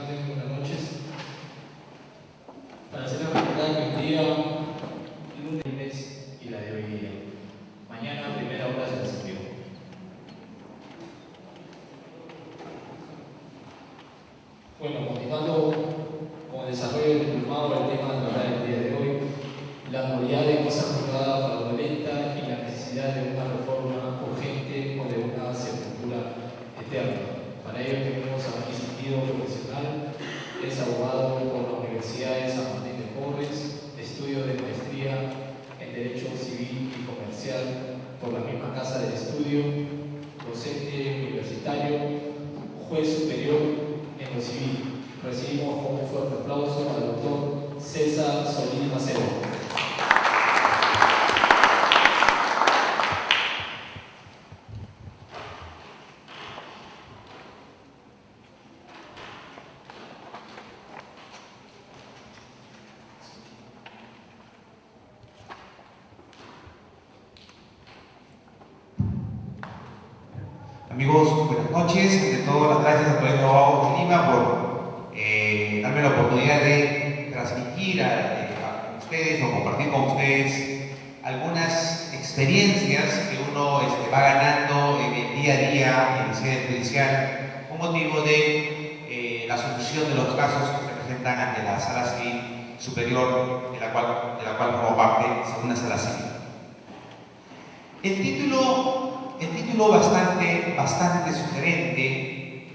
tardes, buenas noches. Para hacer la pregunta que hoy día, lunes y la de hoy día. Mañana a primera hora se recibió. Bueno, continuando con el desarrollo del diplomado del tema de tratar el día de hoy, la modalidad de cosa juzgada fraudulenta y la necesidad de una reforma urgente o de una sepultura eterna. Para ello tenemos a mi sentido profesional, es abogado por la Universidad de San Martín de Porres, estudio de maestría en Derecho Civil y Comercial por la misma casa de estudio, docente universitario, juez superior en lo civil. Recibimos con un fuerte aplauso al doctor César Solís Macedo. Amigos, buenas noches. Ante todo, las gracias al Colegio de Abogados de Lima por darme la oportunidad de transmitir a ustedes o compartir con ustedes algunas experiencias que uno va ganando en el día a día en el sede judicial con motivo de la solución de los casos que se presentan ante la Sala Civil Superior, de la cual formo parte, según la Sala Civil. El título bastante sugerente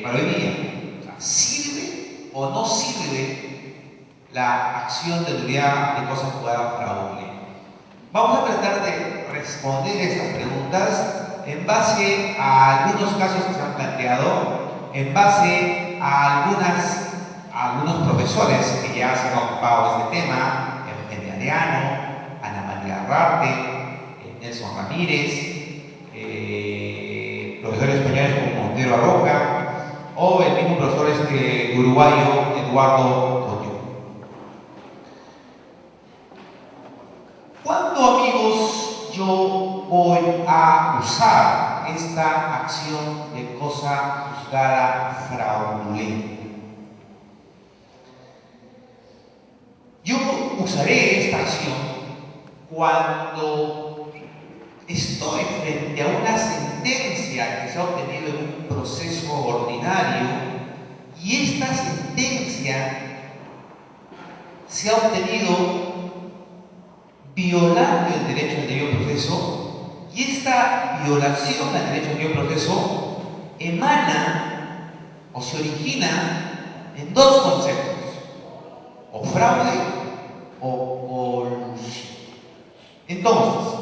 para hoy día. O sea, ¿sirve o no sirve la acción de nulidad de cosa juzgada fraudulenta? Vamos a tratar de responder estas preguntas en base a algunos casos que se han planteado, en base a algunos profesores que ya se han ocupado de este tema, Eugenia Areano, Ana María Arrarte, Nelson Ramírez, profesores españoles como Montero Arroca o el mismo profesor uruguayo Eduardo Coño. ¿Cuándo, amigos, yo voy a usar esta acción de cosa juzgada fraudulenta? Yo usaré esta acción cuando estoy frente a una sentencia que se ha obtenido en un proceso ordinario y esta sentencia se ha obtenido violando el derecho al debido proceso y esta violación al derecho al debido proceso emana o se origina en dos conceptos: o fraude o colusión. Entonces,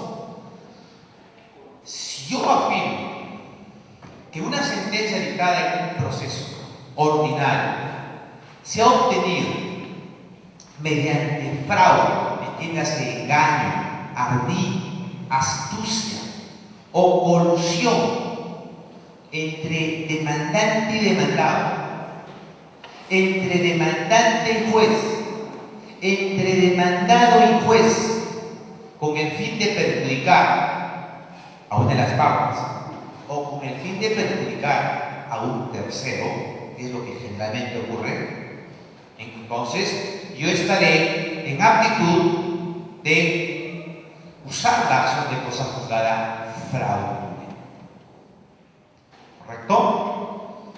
si yo afirmo que una sentencia dictada en un proceso ordinario se ha obtenido mediante fraude, entiéndase engaño, ardid, astucia o colusión entre demandante y demandado, entre demandante y juez, entre demandado y juez, con el fin de perjudicar a una de las partes o con el fin de perjudicar a un tercero, que es lo que generalmente ocurre, entonces yo estaré en aptitud de usar la acción de cosa juzgada fraudulenta. ¿Correcto?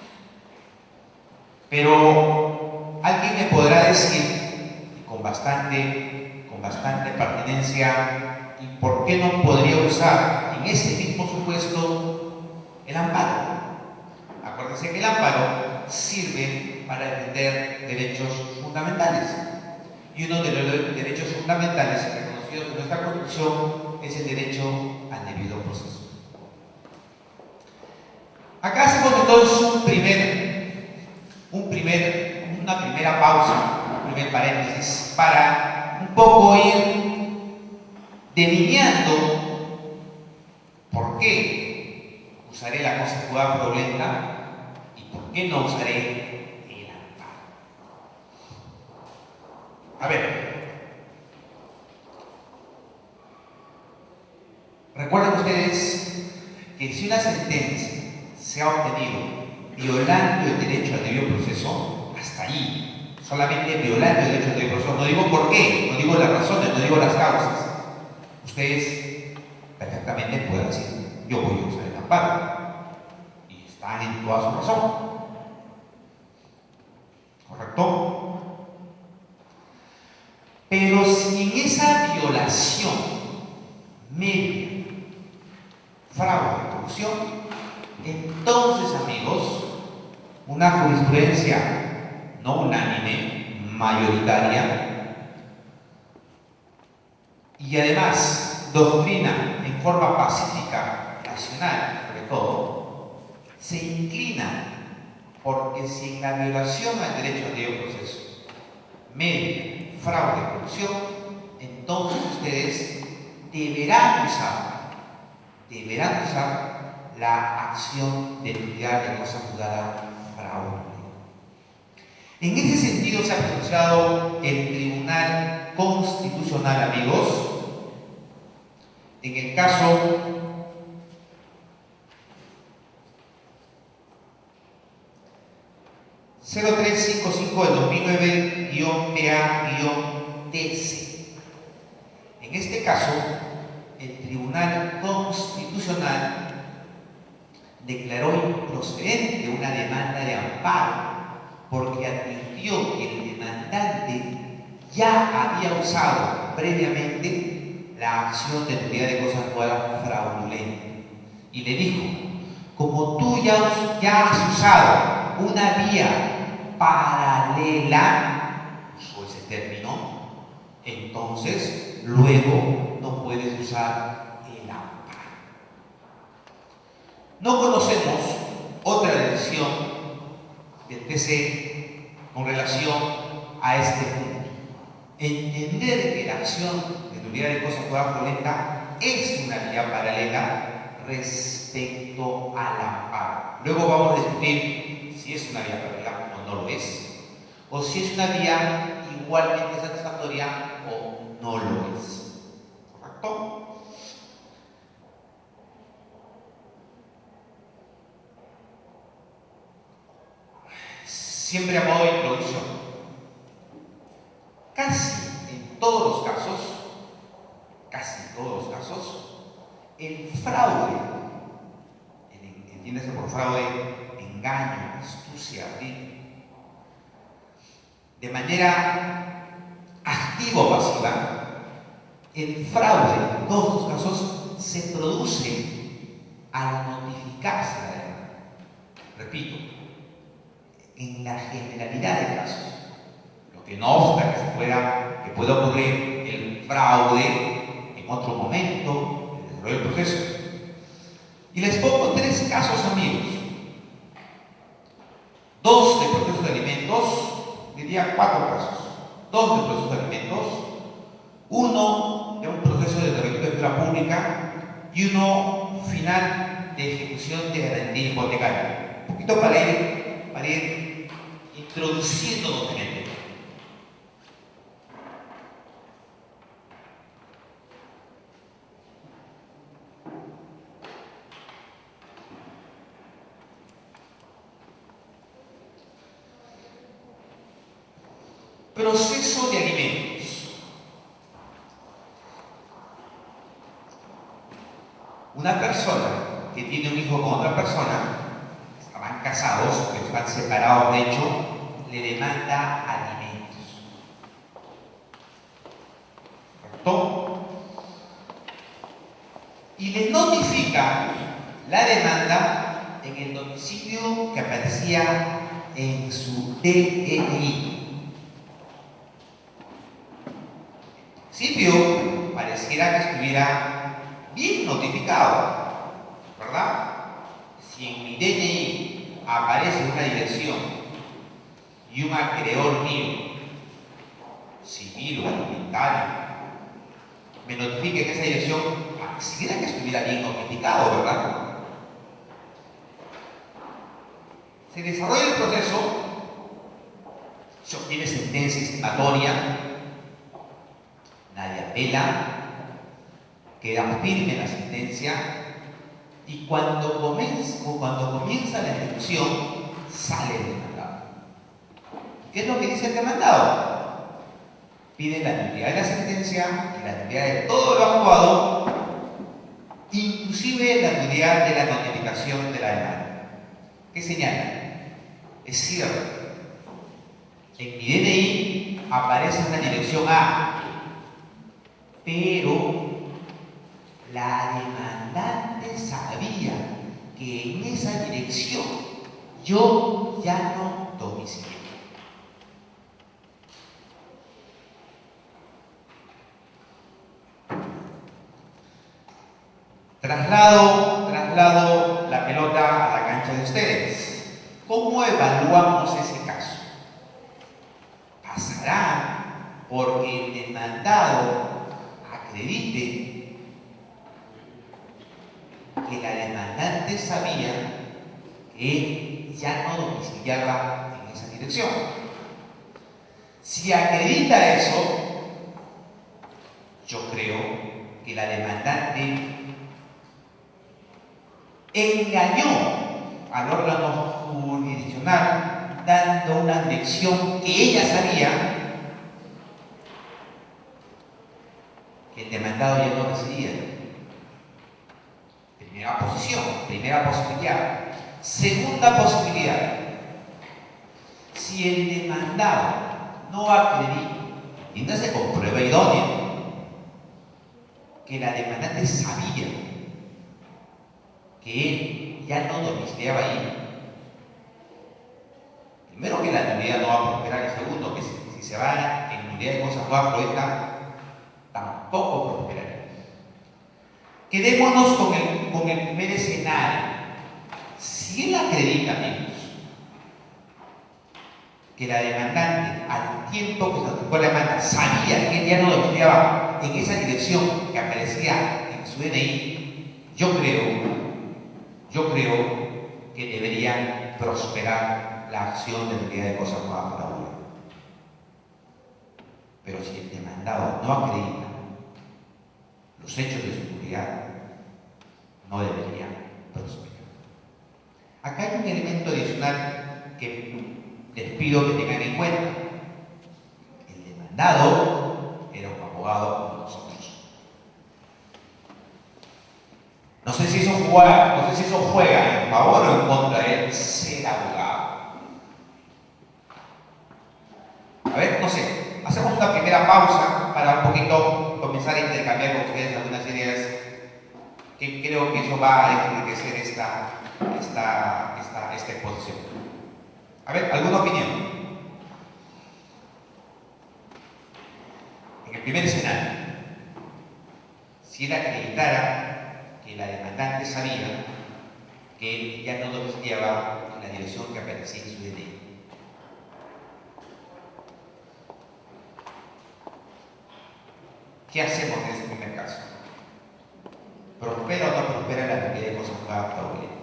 Pero alguien me podrá decir con bastante pertinencia, ¿y por qué no podría usar en ese mismo supuesto el amparo? Acuérdense que el amparo sirve para defender derechos fundamentales y uno de los derechos fundamentales reconocidos en nuestra Constitución es el derecho al debido proceso. Acá hacemos entonces una primera pausa, un primer paréntesis para un poco ir delineando por qué usaré la cosa juzgada fraudulenta y por qué no usaré el amparo. A ver, recuerden ustedes que si una sentencia se ha obtenido violando el derecho al debido proceso, hasta ahí. Solamente violando el derecho al debido proceso. No digo por qué, no digo las razones, no digo las causas. Ustedes perfectamente pueden decir, yo voy a usar el amparo. Y están en toda su razón. ¿Correcto? Pero si en esa violación media fraude, corrupción, entonces, amigos, una jurisprudencia no unánime, mayoritaria, y además doctrina en forma pacífica, nacional, sobre todo, se inclina porque si en la violación al derecho al debido proceso, media, fraude, corrupción, entonces ustedes deberán usar la acción de nulidad de cosa juzgada fraude. En ese sentido se ha pronunciado el Tribunal Constitucional, amigos, en el caso (0355) del 2009-PA-TC. En este caso, el Tribunal Constitucional declaró improcedente una demanda de amparo porque admitió que el demandante ya había usado previamente la acción de nulidad de cosa juzgada fraudulenta y le dijo: como tú ya has usado una vía paralela, usó ese término, entonces luego no puedes usar el amparo. No conocemos otra decisión del TC con relación a este punto. Entender que la acción de nulidad de cosa juzgada fraudulenta es una vía paralela respecto al amparo. Luego vamos a discutir si es una vía paralela o no lo es, o si es una vía igualmente satisfactoria o no lo es. ¿Correcto? Siempre a modo de introducción, casi en todos los casos, el fraude, entiéndase por fraude, engaño, astucia, de manera activa o pasiva, el fraude en todos los casos se produce al notificarse la demanda. Repito, en la generalidad de casos, lo que no obsta que pueda ocurrir el fraude en otro momento, en el desarrollo del proceso. Y les pongo 3 casos, amigos. 2 de procesos de alimentos, diría 4 casos. 2 de procesos de alimentos, 1 de un proceso de escritura pública y 1 final de ejecución de garantía hipotecaria. Un poquito para ir introduciéndonos en el tema. Proceso de alimentos. Una persona que tiene un hijo con otra persona, estaban casados, pero están separados de hecho, le demanda alimentos. ¿Correcto? Y le notifica la demanda en el domicilio que aparecía en su DNI. En principio, pareciera que estuviera bien notificado, ¿verdad? Si en mi DNI aparece una dirección y un acreedor mío, civil o alimentario, me notifique que esa dirección, pareciera que estuviera bien notificado, ¿verdad? Se desarrolla el proceso, se obtiene sentencia estimatoria, nadie apela, queda firme la sentencia y cuando comienza la ejecución, sale el demandado. ¿Qué es lo que dice el demandado? Pide la nulidad de la sentencia y la nulidad de todo lo actuado, inclusive la nulidad de la notificación de la demanda. ¿Qué señala? Es cierto, en mi DNI aparece una dirección A, pero la demandante sabía que en esa dirección yo ya no domicilié. Traslado la pelota a la cancha de ustedes. ¿Cómo evaluamos ese caso? ¿Pasará porque el demandado acredite que la demandante sabía que ya no domiciliaba en esa dirección? Si acredita eso, yo creo que la demandante engañó al órgano jurisdiccional dando una dirección que ella sabía que el demandado ya no residía. Primera posición, primera posibilidad. Segunda posibilidad, si el demandado no acredita y no se comprueba idónea que la demandante sabía que él ya no domiciliaba ahí, primero que la nulidad no va a prosperar, y segundo que si se va en nulidad de cosas nuevas proyectas, tampoco prosperaría. Quedémonos con el primer escenario. Si él acredita, amigos, que la demandante al tiempo que se notificó la demanda sabía que él ya no domiciliaba en esa dirección que aparecía en su DNI, yo creo que debería prosperar la acción de nulidad de cosas nuevas para uno. Pero si el demandado no acredita los hechos de su nulidad, no deberían prosperar. Acá hay un elemento adicional que les pido que tengan en cuenta. El demandado era un abogado como nosotros. No sé si eso juega en favor o en contra de él ser abogado. A ver, no sé, hacemos una primera pausa para un poquito comenzar a intercambiar con ustedes algunas ideas que creo que eso va a enriquecer esta exposición. A ver, ¿alguna opinión? En el primer escenario, si él acreditara que la demandante sabía que él ya no domiciliaba en la dirección que aparecía en su DNI, ¿qué hacemos en ese primer caso? ¿Prospera o no prospera la nulidad de cosas nuevas fraudulentas?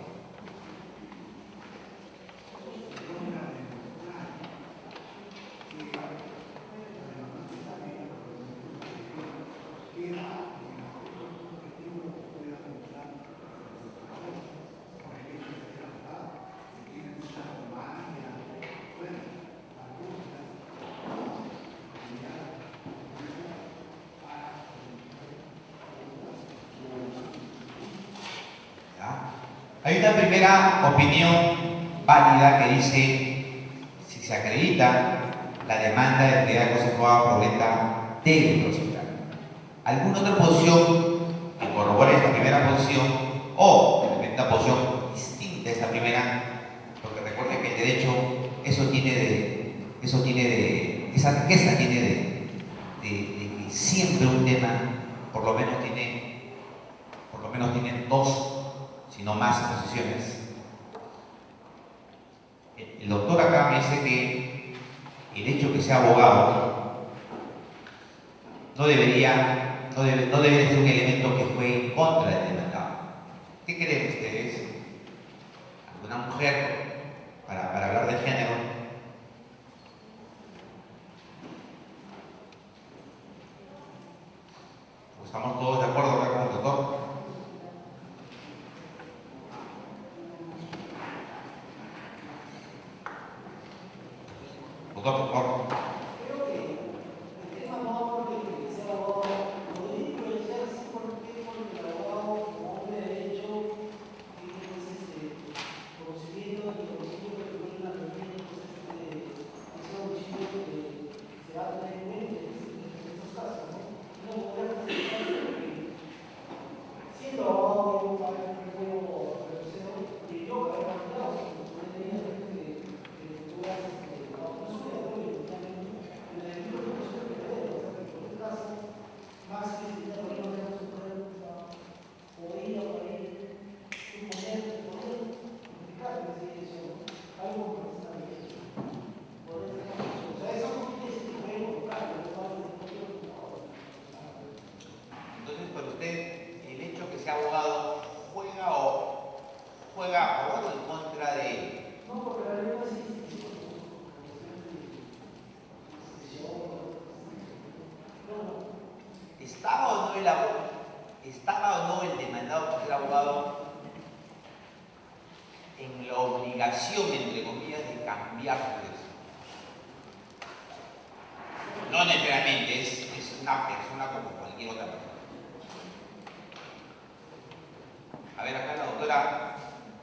Hay una primera opinión válida que dice, si se acredita la demanda de nulidad de cosas nuevas fraudulenta debe prosperar. ¿Alguna otra posición que corrobore esta primera posición o una posición distinta a esta primera? Porque recuerden que el derecho, esa riqueza tiene de que siempre un tema por lo menos tiene dos, si no más posiciones. El doctor acá me dice que el hecho de que sea abogado no debe ser un elemento que juegue en contra del demandado. ¿Qué creen ustedes? ¿Alguna mujer, para hablar de género? ¿Estamos todos de acuerdo acá con el doctor? Doctor, por favor. Creo que el tema no habla de que sea abogado, lo de influenciar sí porque el abogado como hombre de derecho tiene conocimiento y conocimiento que tiene una reunión, entonces es un chico que se va a tener en mente en estos casos, ¿no? No podría presentar que siendo abogado de un país nuevo, que yo que había mandado, que tenía gente que tú haces más que si no lo vemos podría suponer, poder explicar que eso, algo que está bien. O sea, eso no quiere decir que voy a involucrar, Entonces, para usted, el hecho que sea abogado juega a favor o en contra de él. no, porque la ley no existe. ¿Estaba o no el demandado por ser abogado en la obligación, entre comillas, de cambiar su eso? No necesariamente, es una persona como cualquier otra persona. A ver, acá la doctora,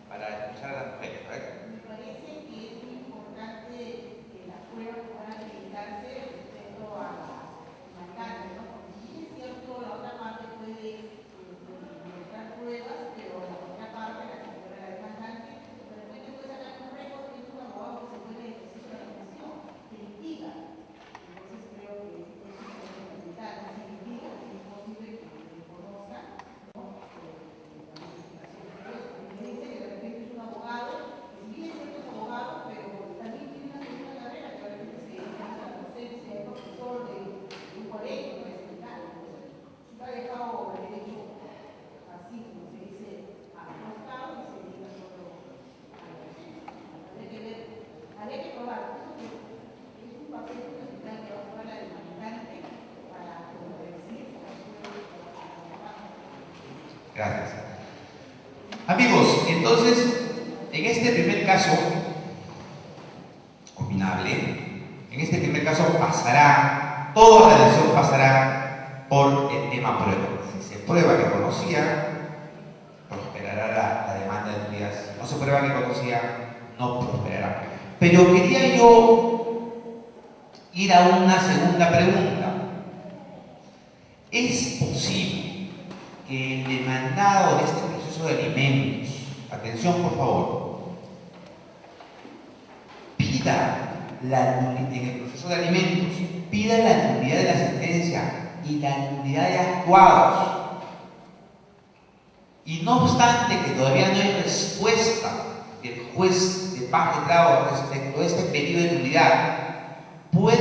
para escuchar a las mujeres, ¿correcto? Me parece que es muy importante que las pruebas puedan acreditarse respecto a la demandante, ¿no? Porque sí es cierto, la otra parte puede mostrar pruebas, pero la otra parte, la señora la demandante, de repente puede sacar un récord que es un abogado que se puede ejercicio de la profesión, que litiga. Entonces creo que es fundamental, no se litiga, es posible que reconozca, ¿no? Me dice que de repente es un abogado, que sí es cierto es abogado, pero también tiene una segunda carrera que de repente se dedica a la docencia, es profesor de un colegio, no es hospital. Entonces, ha dejado el derecho así, como se dice, apostado y se dedica solo a la docencia. Habría que probar, es un papel fundamental que va a jugar la demandante para convencer a la Gracias. Amigos, entonces, en este primer caso, opinable, en este primer caso pasará, toda la elección pasará por el tema prueba. Si se prueba que conocía, prosperará la demanda de nulidad. Si no se prueba que conocía, no prosperará. Pero quería yo ir a una segunda pregunta. ¿Es posible que el demandado de este proceso de alimentos, atención por favor, pida en el proceso de alimentos, pida la nulidad de la sentencia y la nulidad de actuados? Y no obstante que todavía no hay respuesta del juez de paz de grado respecto a este pedido de nulidad, pueda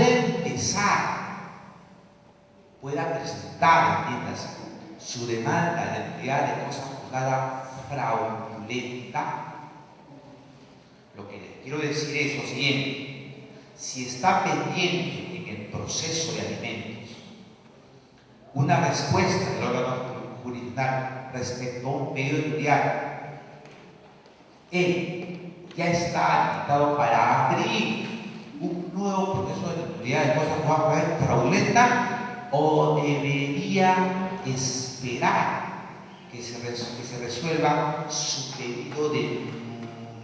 presentar, entiéndase, su demanda de nulidad de cosa juzgada fraudulenta. Lo que les quiero decir es lo siguiente: si está pendiente en el proceso de alimentos una respuesta del órgano jurisdiccional respecto a un pedido de nulidad, él ya está habilitado para abrir un nuevo proceso de nulidad de cosa juzgada fraudulenta, o debería esperar que se resuelva su pedido de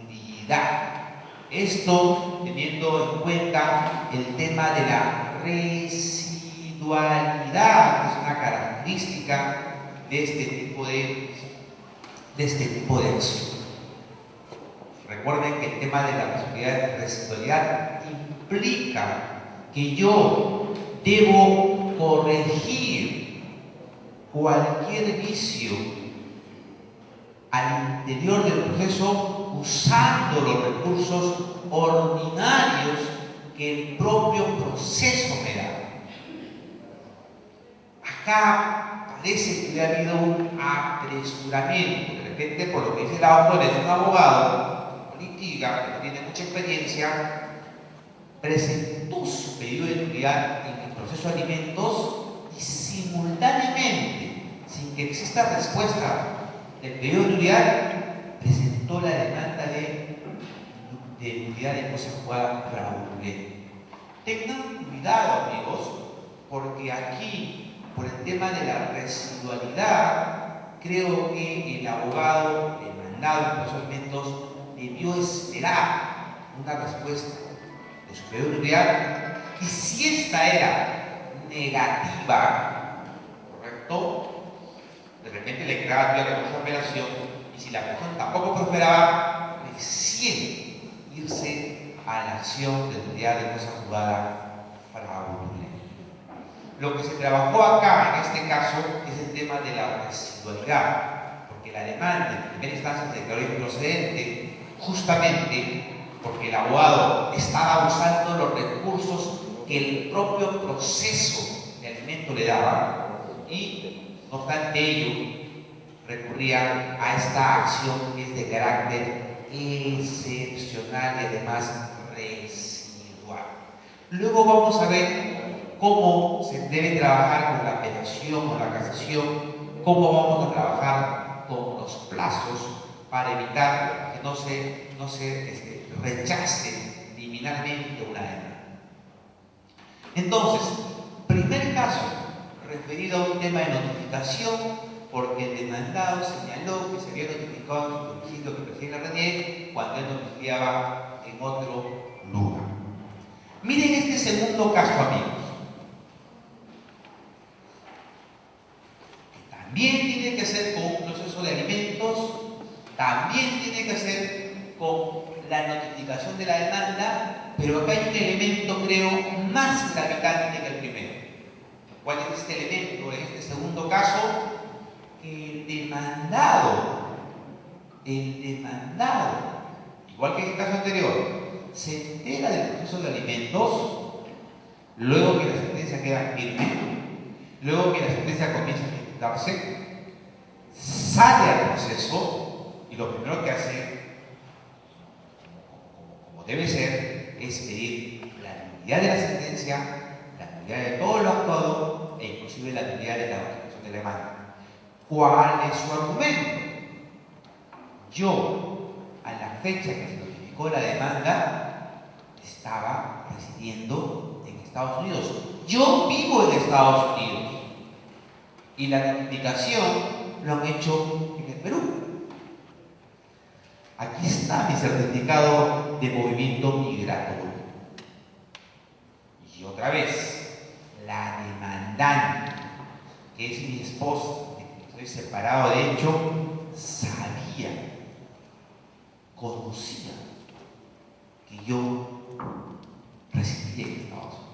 nulidad. Esto teniendo en cuenta el tema de la residualidad, que es una característica de este tipo de acción. Recuerden que el tema de la residualidad implica que yo debo corregir cualquier vicio al interior del proceso usando los recursos ordinarios que el propio proceso me da. Acá parece que ha habido un apresuramiento. De repente, por lo que dice la autora, es un abogado, litiga, que no tiene mucha experiencia, presentó su pedido de nulidad en el proceso de alimentos y simultáneamente, sin que exista respuesta del pedido de nulidad, presentó la demanda de nulidad de cosa juzgada fraudulenta. Tengan cuidado, amigos, porque aquí, por el tema de la residualidad, creo que el abogado demandado en los elementos debió esperar una respuesta de superior autoridad, y si esta era negativa, ¿correcto? De repente le creaba todavía recurso de apelación, y si la persona tampoco prosperaba, recién irse a la acción de unidad de cosa juzgada fraudulenta. Lo que se trabajó acá, en este caso, es el tema de la residualidad, porque la demanda en primera instancia se declaró improcedente justamente porque el abogado estaba usando los recursos que el propio proceso de alimento le daba, y no obstante ello recurría a esta acción que es de carácter excepcional y además residual. Luego vamos a ver cómo se debe trabajar con la apelación o la casación, cómo vamos a trabajar con los plazos para evitar que no se rechace liminalmente una demanda. Entonces, primer caso, referido a un tema de notificación, porque el demandado señaló que se había notificado en su domicilio que recién la RNE cuando él notificaba en otro lugar. Miren este segundo caso, amigos, que también tiene que ser con un proceso de alimentos, también tiene que ser con la notificación de la demanda, pero acá hay un elemento, creo, más gravitante que el primero. ¿Cuál es este elemento en este segundo caso? El demandado, igual que en el caso anterior, se entera del proceso de alimentos, luego que la sentencia queda firme, luego que la sentencia comienza a ejecutarse, sale al proceso y lo primero que hace, como debe ser, es pedir la nulidad de la sentencia, la nulidad de todo lo actuado e inclusive la nulidad de la notificación de la demanda. ¿Cuál es su argumento? Yo, a la fecha que se notificó la demanda, estaba residiendo en Estados Unidos. Yo vivo en Estados Unidos y la notificación lo han hecho en el Perú. Aquí está mi certificado de movimiento migratorio. Y otra vez, la demandante, que es mi esposa, estoy separado de hecho, sabía, conocía que yo residía en Estados Unidos.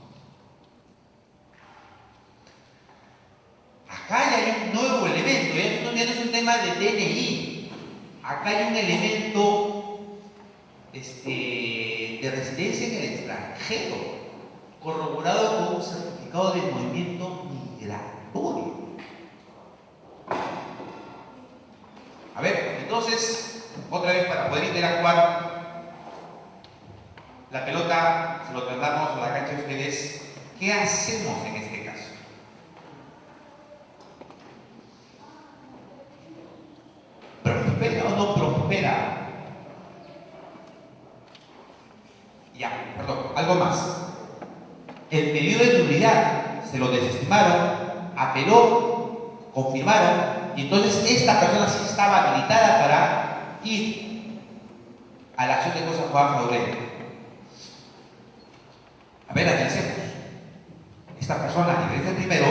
Acá ya hay un nuevo elemento, ya no es un tema de DNI, acá hay un elemento de residencia en el extranjero, corroborado con un certificado de movimiento migratorio. A ver, entonces, otra vez para poder interactuar, la pelota se lo trasladamos a la cancha de ustedes. ¿Qué hacemos en este caso? ¿Prospera o no prospera? Ya, perdón, algo más. El pedido de nulidad se lo desestimaron, apeló, confirmaron, y entonces esta persona sí estaba habilitada para ir a la acción de cosa juzgada fraudulenta. A ver, analicemos. Esta persona, a diferencia del primero,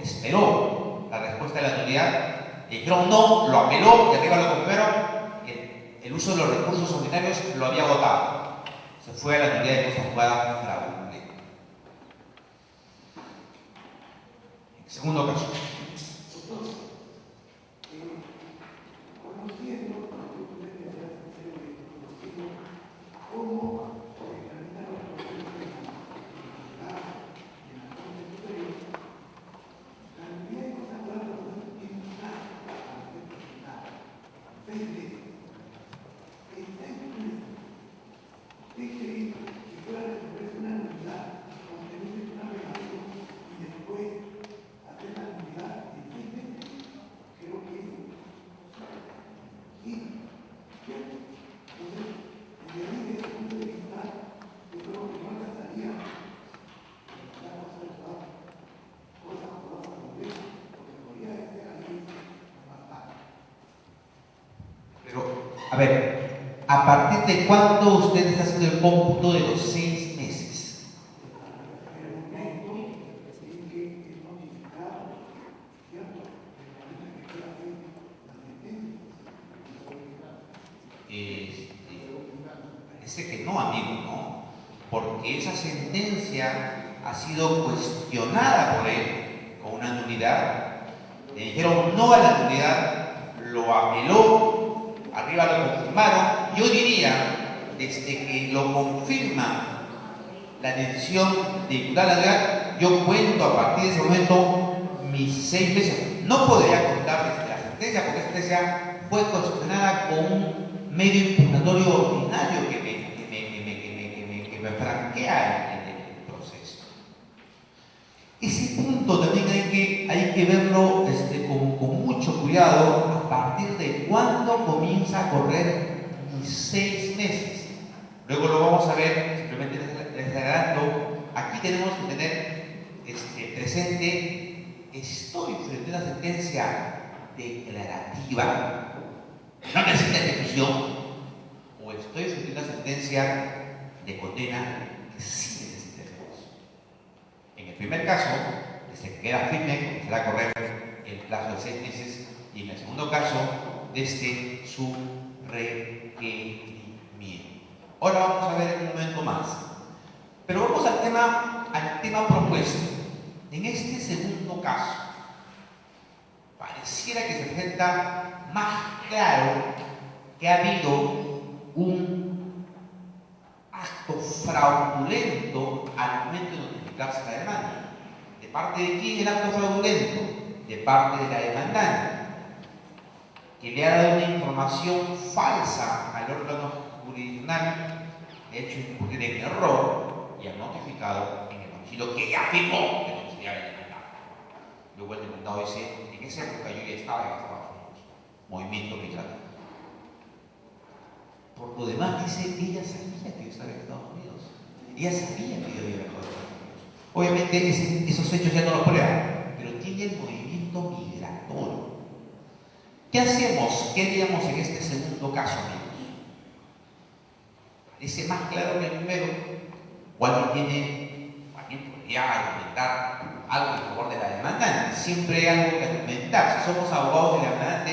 esperó la respuesta de la nulidad, le dijeron no, lo apeló y arriba lo confirmaron, el uso de los recursos ordinarios lo había agotado. Se fue a la nulidad de cosa juzgada fraudulenta. Segundo caso. A ver, ¿a partir de cuándo usted está haciendo el cómputo de los 6 meses? Parece que no, amigo, ¿no? Porque esa sentencia ha sido cuestionada por él con una nulidad. Le dijeron no a la nulidad, lo apeló, arriba lo confirmaron. Yo diría, desde que lo confirma la decisión de imputar la nulidad, yo cuento a partir de ese momento mis 6 meses. No podría contar desde la sentencia, porque la sentencia fue cuestionada con un medio impugnatorio ordinario que me franquea el proceso. Ese punto también hay que verlo con mucho cuidado. ¿A partir de cuándo comienza a correr mis 6 meses? Luego lo vamos a ver, simplemente les adelanto. Aquí tenemos que tener presente, estoy frente a una sentencia declarativa, no necesita ejecución, o estoy frente a una sentencia de condena que sí necesita ejecución. En el primer caso, desde que queda firme, comenzará a correr el plazo de 6 meses, y en el segundo caso, desde su requerimiento. Ahora vamos a ver en un momento más. Pero vamos al tema propuesto. En este segundo caso, pareciera que se presenta más claro que ha habido un acto fraudulento al momento de notificarse la demanda. ¿De parte de quién el acto fraudulento? De parte de la demandante, que le ha dado una información falsa al órgano jurisdiccional, de hecho incurrir en error, y ha notificado en el domicilio que ya firmó el domiciliario del demandado. Luego el demandado dice: en esa época yo ya estaba en Estados Unidos, movimiento migratorio. Por lo demás dice que ella sabía que yo estaba en Estados Unidos, ella sabía que yo había viajado a Estados Unidos. Obviamente esos hechos ya no los prueban, pero tiene el movimiento migratorio. ¿Qué hacemos? ¿Qué haríamos en este segundo caso, amigos? Parece más claro que el primero. O alguien podría argumentar algo en favor de la demandante. Siempre hay algo que argumentar. Si somos abogados de la demandante,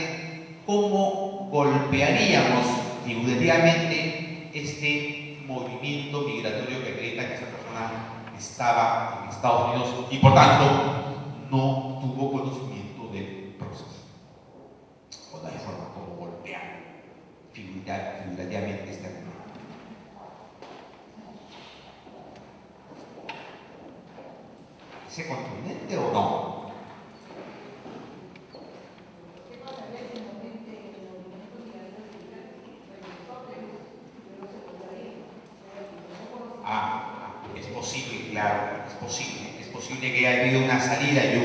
¿cómo golpearíamos figurativamente este movimiento migratorio que acredita que esa persona estaba en Estados Unidos y por tanto no tuvo conocimiento del proceso? O no hay forma como golpear figurativamente este argumento. ¿Es contundente o no? Es posible, claro, es posible que haya habido una salida y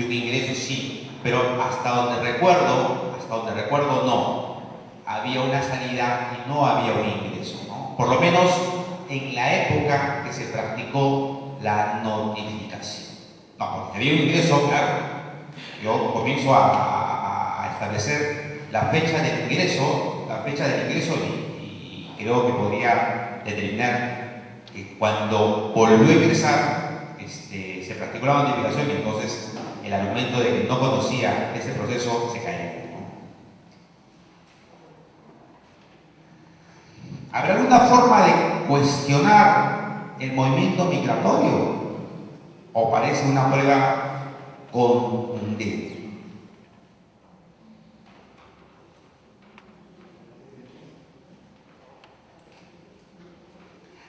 un ingreso, sí, pero hasta donde recuerdo no. Había una salida y no había un ingreso, ¿no? Por lo menos en la época que se practicó la notificación. No, porque había un ingreso, claro. Yo comienzo a establecer la fecha del ingreso y creo que podría determinar que cuando volvió a ingresar se practicó la notificación, y entonces el argumento de que no conocía ese proceso se cayó, ¿no? ¿Habrá alguna forma de cuestionar el movimiento migratorio? ¿O parece una prueba contundente?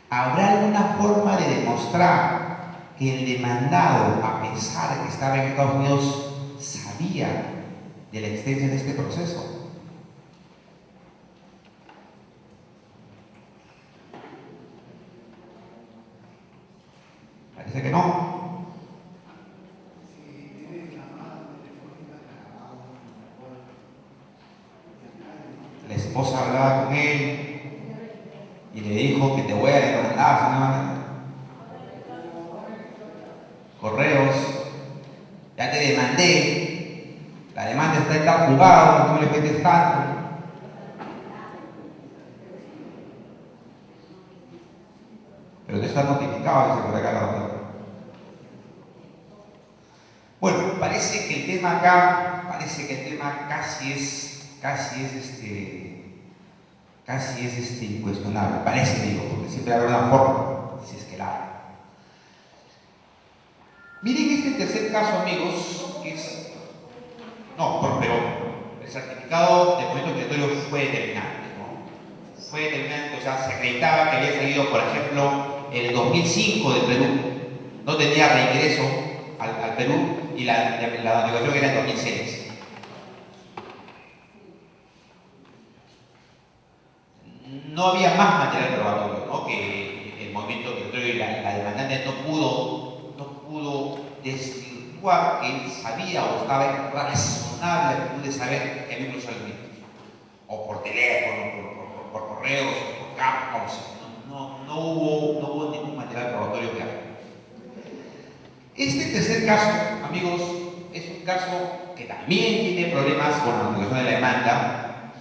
¿Habrá alguna forma de demostrar que el demandado, a pesar de que estaba en Estados Unidos, sabía de la existencia de este proceso? Parece que no. La esposa hablaba con él y le dijo que te voy a demandar, correos, ya te demandé, la demanda está en tal juzgado, no le metes tanto. pero no está notificado, dice por acá la doctora. Bueno, parece que el tema acá, casi es incuestionable, parece, digo, porque siempre habrá una forma, si es que la hay. Miren este tercer caso, amigos, que es, pero el certificado de movimiento migratorio fue determinante, ¿no? Fue determinante, o sea, se acreditaba que había salido, por ejemplo, en el 2005 del Perú, no tenía reingreso al Perú, y la navegación era en 2006. No había más material probatorio, ¿no? Que el movimiento migratorio y la demandante no pudo desvirtuar que él sabía o estaba en razonable de saber que había un cruzado el mismo, o por teléfono, por correos, por cartas, no hubo ningún material probatorio que haga. Este tercer caso, amigos, es un caso que también tiene problemas con la notificación de la demanda.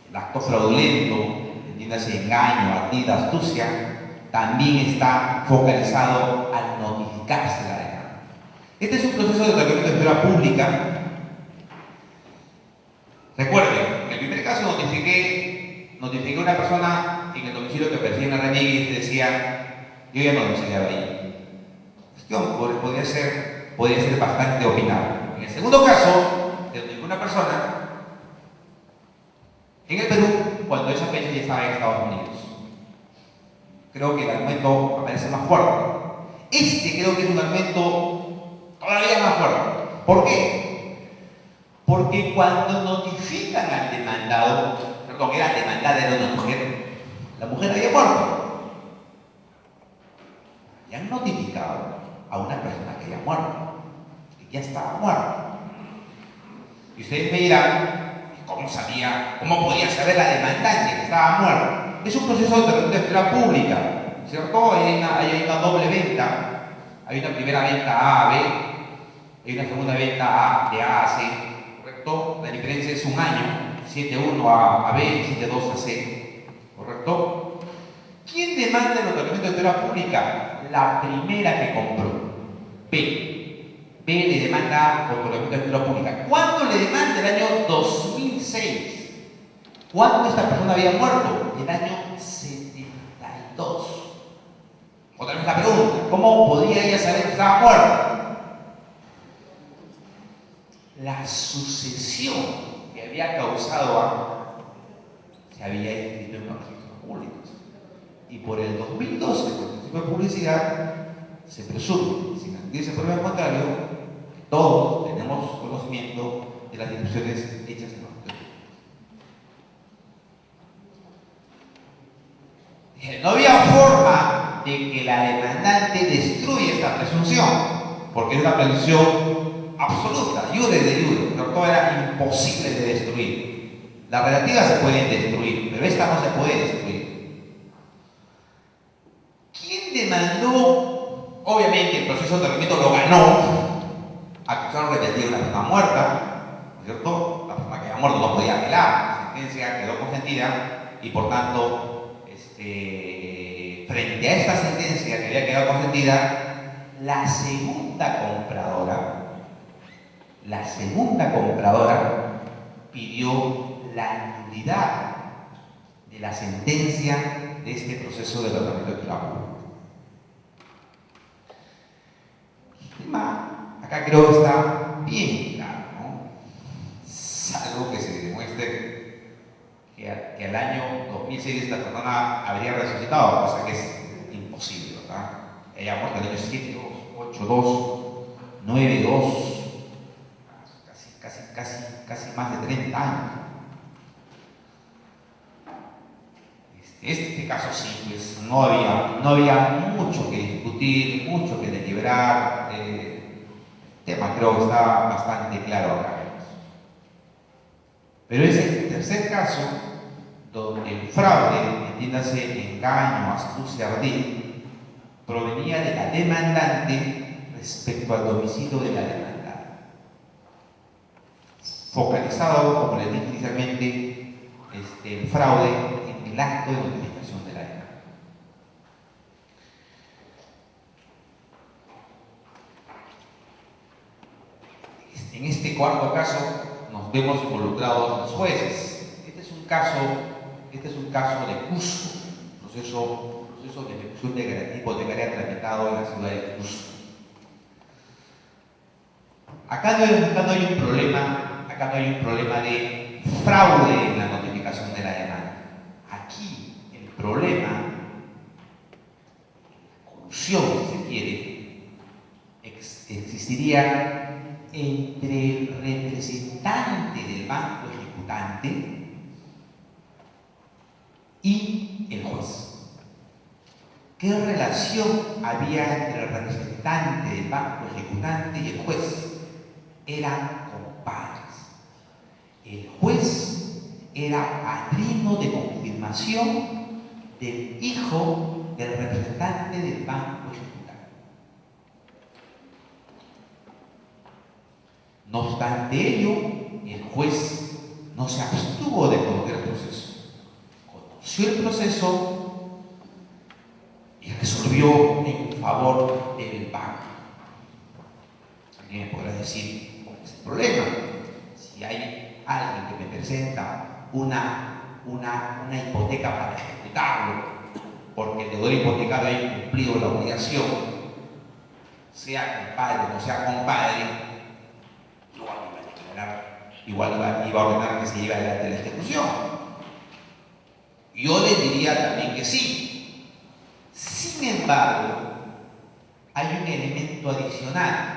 El acto fraudulento, entiéndase engaño, ardida, astucia, también está focalizado al notificarse la demanda. Este es un proceso de tratamiento de esfera pública. Recuerden, en el primer caso notifiqué a una persona en el domicilio que percibía una reniegue y decía, yo ya no domiciliaba ahí. Podría ser bastante opinable. En el segundo caso, de una persona en el Perú, cuando esa fecha ya estaba en Estados Unidos. Creo que el argumento aparece más fuerte. Creo que es un argumento todavía más fuerte. ¿Por qué? Porque cuando notifican al demandado, que la demandada era una mujer, la mujer había muerto. Y han notificado a una persona que ya muerto, que ya estaba muerta. Y ustedes me dirán, ¿cómo podía saber la demandante que estaba muerta? Es un proceso de esfera pública, ¿cierto? Hay una doble venta, hay una primera venta A a B, hay una segunda venta de A a C, ¿correcto? La diferencia es un año, 7.1 a B y 7.2 a C, ¿correcto? ¿Quién demanda el otorgamiento de esfera pública? La primera que compró. B le demanda otorgamiento de esfera pública. ¿Cuándo le demanda? El año 2006. ¿Cuándo esta persona había muerto? El año 72. Otra vez la pregunta, ¿cómo podía ella saber que estaba muerta? La sucesión que había causado se había escrito en los registros públicos. Y por el 2012, por el principio de publicidad, se presume, sin admitirse prueba al contrario, que todos tenemos conocimiento de las discusiones hechas en los registros. No había forma de que la demandante destruya esta presunción, porque es una presunción absoluta, iure de iure, pero todo era imposible de destruir. Las relativas se pueden destruir, pero esta no se puede destruir. ¿Quién demandó? Obviamente el proceso de tratamiento lo ganó, acusaron rebeldía a una persona muerta, ¿no es cierto? La persona que había muerto no podía apelar, la sentencia quedó consentida y por tanto, frente a esta sentencia que había quedado consentida, la segunda compradora pidió la nulidad de la sentencia de este proceso de tratamiento de esfera pública. Acá creo que está bien claro, ¿no? Salvo que se demuestre que al año 2006 esta persona habría resucitado, cosa que es imposible, ¿verdad? Ella ha muerto en el año 7, 2, 8, 2, 9, 2, casi más de 30 años. Este caso sí, pues no había mucho que discutir, mucho que deliberar. El tema creo que está bastante claro acá. Pero es el tercer caso donde el fraude, entiéndase engaño, astucia, ardid, provenía de la demandante respecto al domicilio de la demandada. Focalizado, como les dije inicialmente, el fraude en el acto de notificación de la demanda. en este cuarto caso nos vemos involucrados los jueces. Este es un caso de Cusco, proceso de ejecución de garantía hipotecaria tramitado en la ciudad de Cusco. Acá no hay un problema de fraude en la notificación de la demanda. Aquí el problema, la colusión, si se quiere, existiría entre el representante del banco ejecutante y el juez. ¿Qué relación había entre el representante del banco ejecutante y el juez? Eran compadres. El juez era padrino de confirmación del hijo del representante del banco ejecutante. No obstante ello, el juez no se abstuvo de conocer el proceso. Conoció el proceso y resolvió en favor del banco. Alguien me podrá decir, ¿cuál es el problema? Si hay alguien que me presenta una hipoteca para ejecutarlo, porque el deudor hipotecario ha incumplido la obligación, sea compadre o no sea compadre, igual iba a ordenar que se lleve adelante la ejecución. Yo les diría también que sí. Sin embargo, hay un elemento adicional.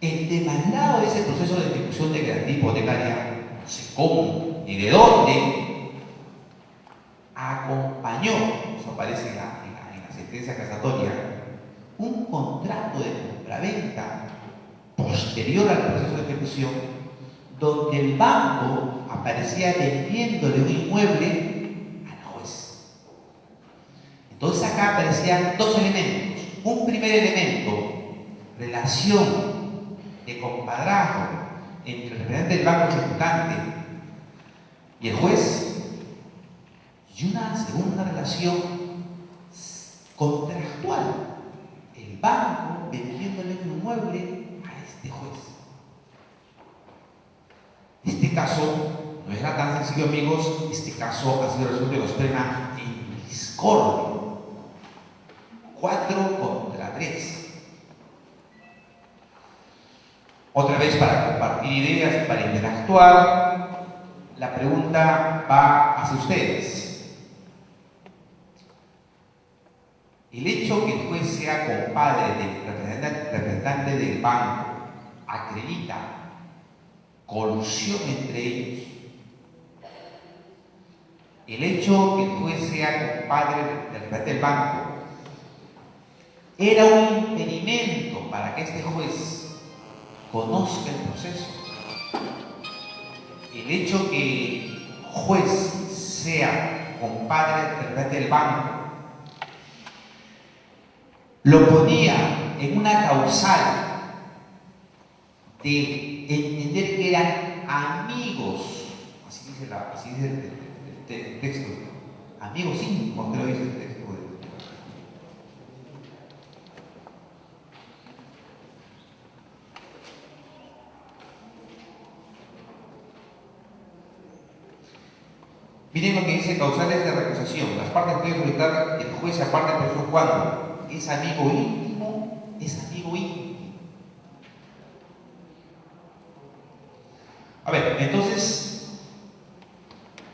El demandado de ese proceso de ejecución de garantía hipotecaria, no sé cómo ni de dónde, acompañó, eso aparece en la sentencia casatoria, un contrato de compraventa posterior al proceso de ejecución, donde el banco aparecía vendiéndole un inmueble al juez. Entonces acá aparecían dos elementos. Un primer elemento, relación de compadrazgo entre el representante del banco ejecutante y el juez, y una segunda relación contractual, el banco vendiéndole un inmueble a este juez. Este caso no era tan sencillo, amigos. Este caso ha sido resuelto en la Suprema en discordia, 4-3. Otra vez, para compartir ideas y para interactuar, la pregunta va hacia ustedes. El hecho que el juez sea compadre del representante del banco acredita colusión entre ellos. El hecho que el juez sea compadre del representante del banco era un impedimento para que este juez conozca el proceso. El hecho que el juez sea compadre del representante del banco lo ponía en una causal de entender que eran amigos, así dice el texto, amigos íntimos, que lo dice el texto. Miren lo que dice causales de recusación. Las partes pueden solicitar el juez aparte del proceso cuando es amigo íntimo, es amigo íntimo. A ver, entonces,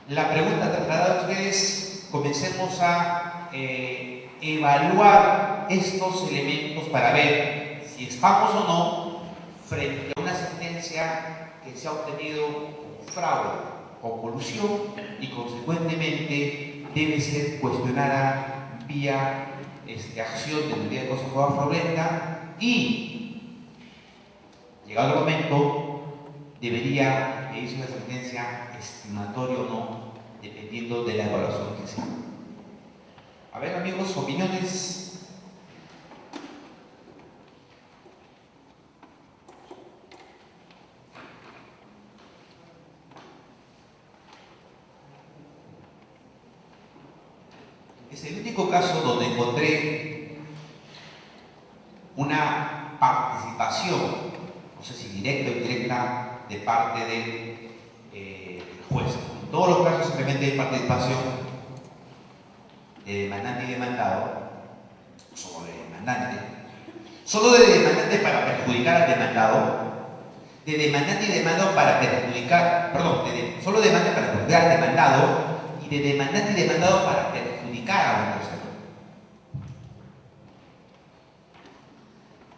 la pregunta trasladada a ustedes, comencemos a evaluar estos elementos para ver si estamos o no frente a una sentencia que se ha obtenido con fraude o colusión y consecuentemente debe ser cuestionada vía acción de teoría de causa probada fraudulenta y, llegado el momento, debería pedirse una sentencia estimatoria o no, dependiendo de la evaluación que sea. A ver, amigos, opiniones. Es el único caso donde encontré una participación, no sé si directa o indirecta, de parte del juez. En todos los casos simplemente hay participación de demandante y demandado, solo de demandante, solo de demandante para perjudicar al demandado, de demandante y demandado para perjudicar, perdón, solo demandante para perjudicar al demandado y de demandante y demandado para perjudicar a un tercero.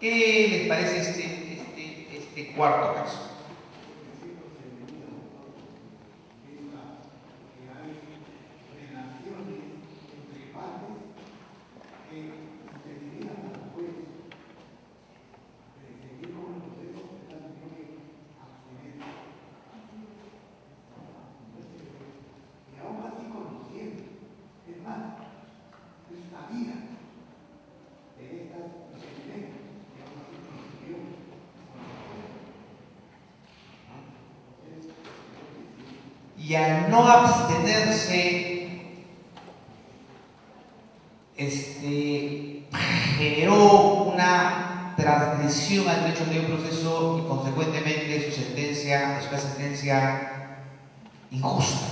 ¿Qué les parece este cuarto caso? Y al no abstenerse, generó una transgresión al derecho de un proceso y consecuentemente su sentencia es una sentencia injusta,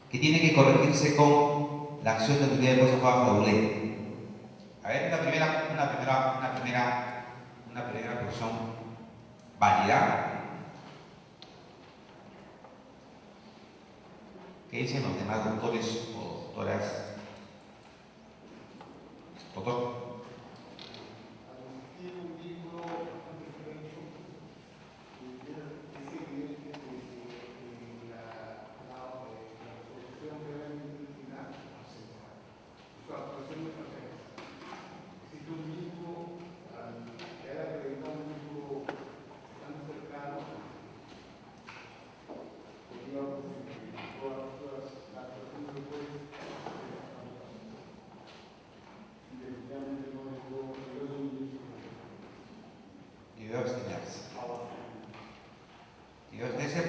que tiene que corregirse con la acción de autoridad de proceso fraudulenta. A ver, una primera posición válida. ¿Qué dicen los demás doctores o doctoras? Doctor.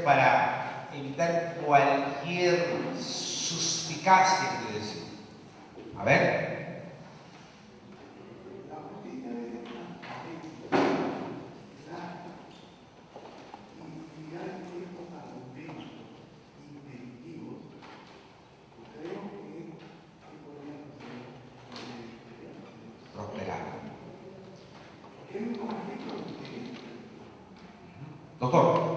Para evitar cualquier suspicacia, quiero decir. A ver. Prosperar. Doctor.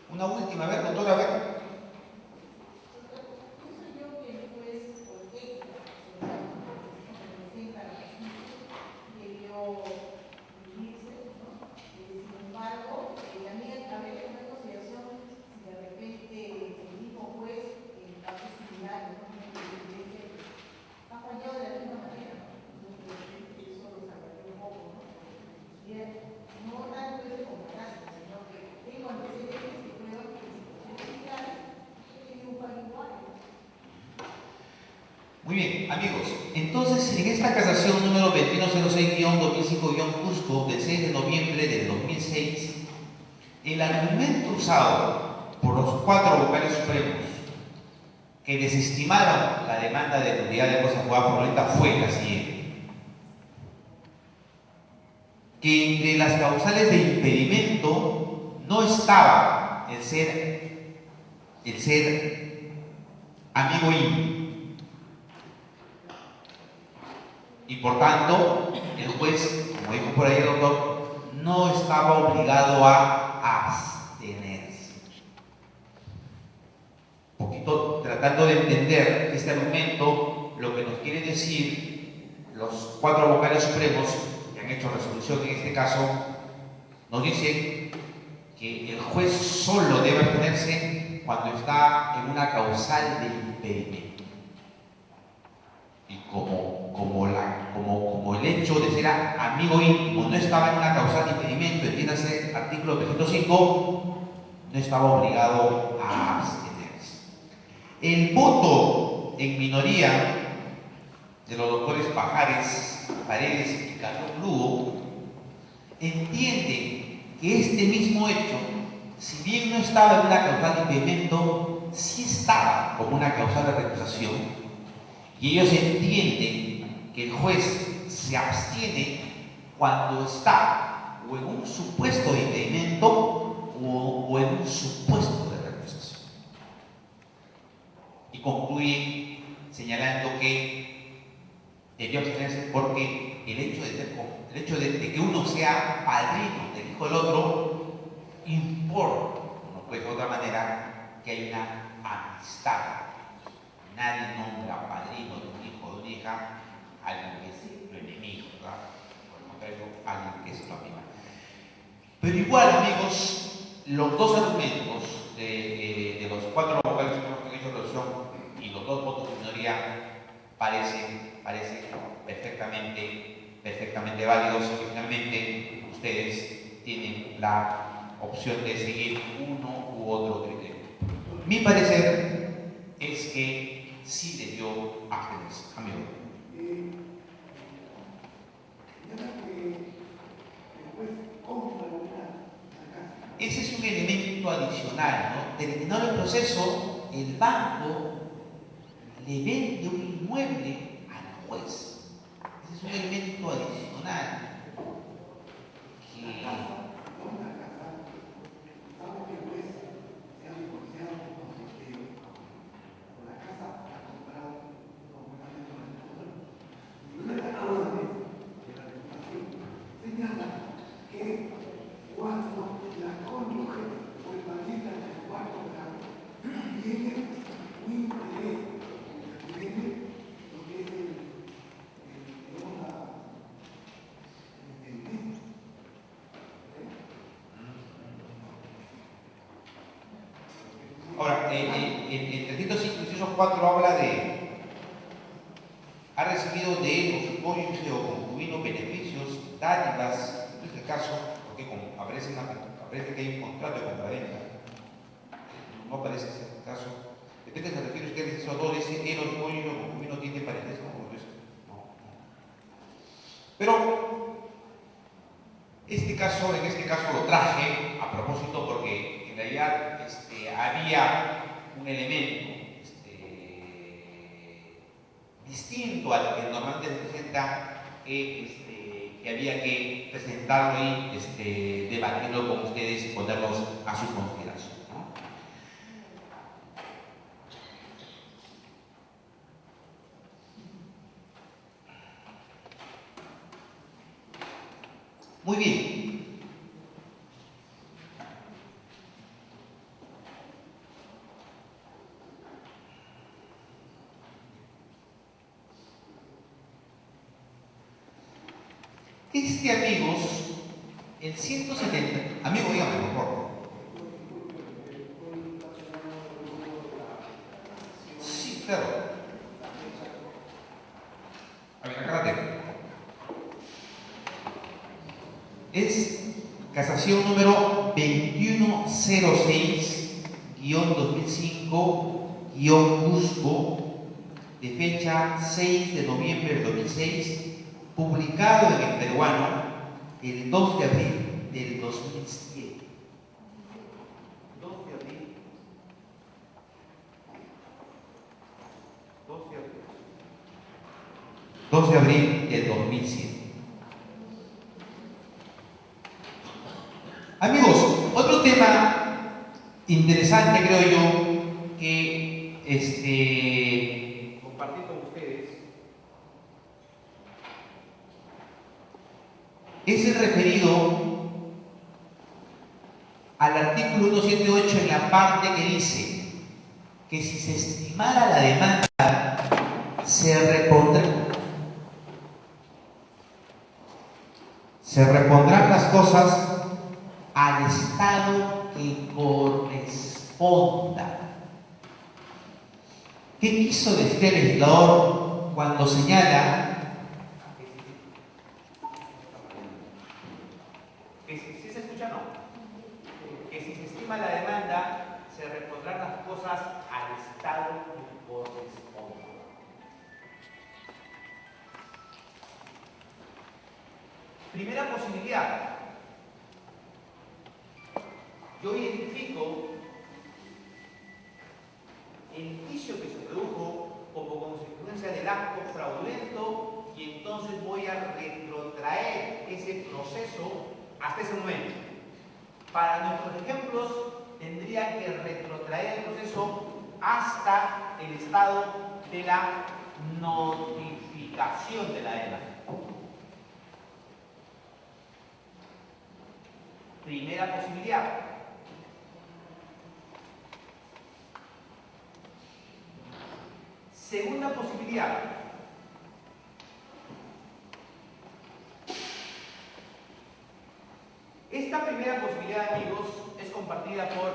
Una última, a ver, doctora, a ver. Sin embargo, también a través de una negociación, de repente Muy bien, amigos. Entonces, en esta casación número 2106-2005-Cusco del 6 de noviembre del 2006, el argumento usado por los 4 vocales supremos que desestimaron la demanda de nulidad de cosa jugada fraudulenta fue la siguiente: que entre las causales de impedimento no estaba el ser amigo íntimo. Y por tanto, el juez, como dijo por ahí el doctor, no estaba obligado a abstenerse. Un poquito tratando de entender este argumento, lo que nos quiere decir los 4 vocales supremos que han hecho resolución en este caso, nos dicen que el juez solo debe abstenerse cuando está en una causal de impedimento. Y como el hecho de ser amigo íntimo no estaba en una causal de impedimento, entiéndase artículo 305, no estaba obligado a abstenerse. El voto en minoría de los doctores Pajares, Paredes y Carlos Lugo entiende que este mismo hecho, si bien no estaba en una causal de impedimento, sí estaba como una causal de recusación. Y ellos entienden que el juez se abstiene cuando está o en un supuesto de impedimento o en un supuesto de recusación. Y concluye señalando que debió abstenerse porque el hecho de que uno sea padrino del hijo del otro importa, no puede de otra manera, que hay una amistad. Nadie nombra padrino de un hijo o de una hija a alguien que es lo enemigo, ¿verdad? Por el contrario, a alguien que es lo amigo. Pero igual, amigos, los 2 argumentos de los 4 vocales que han hecho resolución y los 2 votos de minoría parecen perfectamente válidos, y finalmente ustedes tienen la opción de seguir uno u otro criterio. Mi parecer es que sí debió abstenerse, amigo. Ese es un elemento adicional, ¿no? Terminado el proceso, el banco le vende un inmueble al juez. Ese es un elemento adicional que ahora, el 305, inciso 4 habla de ha recibido de su cónyuge o concubino beneficios, dádivas, en este caso, porque como aparece que hay un contrato de compraventa, no aparece ese caso. Depende, se refiere usted al inciso 2, dice él o su cónyuge o concubino tiene parentesco con esto. No. Pero en este caso lo traje a propósito porque en realidad había un elemento distinto al que normalmente se presenta, que había que presentarlo y debatirlo con ustedes y ponerlos a su consideración, ¿no? Muy bien. Amigos, el 170, amigo, dígame, por favor. Sí, claro. A ver, acá la tengo. Es casación número 2106-2005-Cusco de fecha 6 de noviembre del 2006, publicado en el peruano el 2 de abril del 2007. 2 de abril. 2 de abril del 2007. Amigos, otro tema interesante, creo yo, que compartir con ustedes es el referido al artículo 178 en la parte que dice que si se estimara la demanda, se repondrán las cosas al estado que corresponda. ¿Qué quiso decir el legislador cuando señala que si se escucha no? Que si se estima la demanda, se repondrán las cosas al estado que corresponda. Primera posibilidad. Yo identifico el vicio que se produjo como consecuencia del acto fraudulento y entonces voy a retrotraer ese proceso hasta ese momento. Para nuestros ejemplos tendría que retrotraer el proceso hasta el estado de la notificación de la demanda. Primera posibilidad. Segunda posibilidad. Esta primera posibilidad, amigos, es compartida por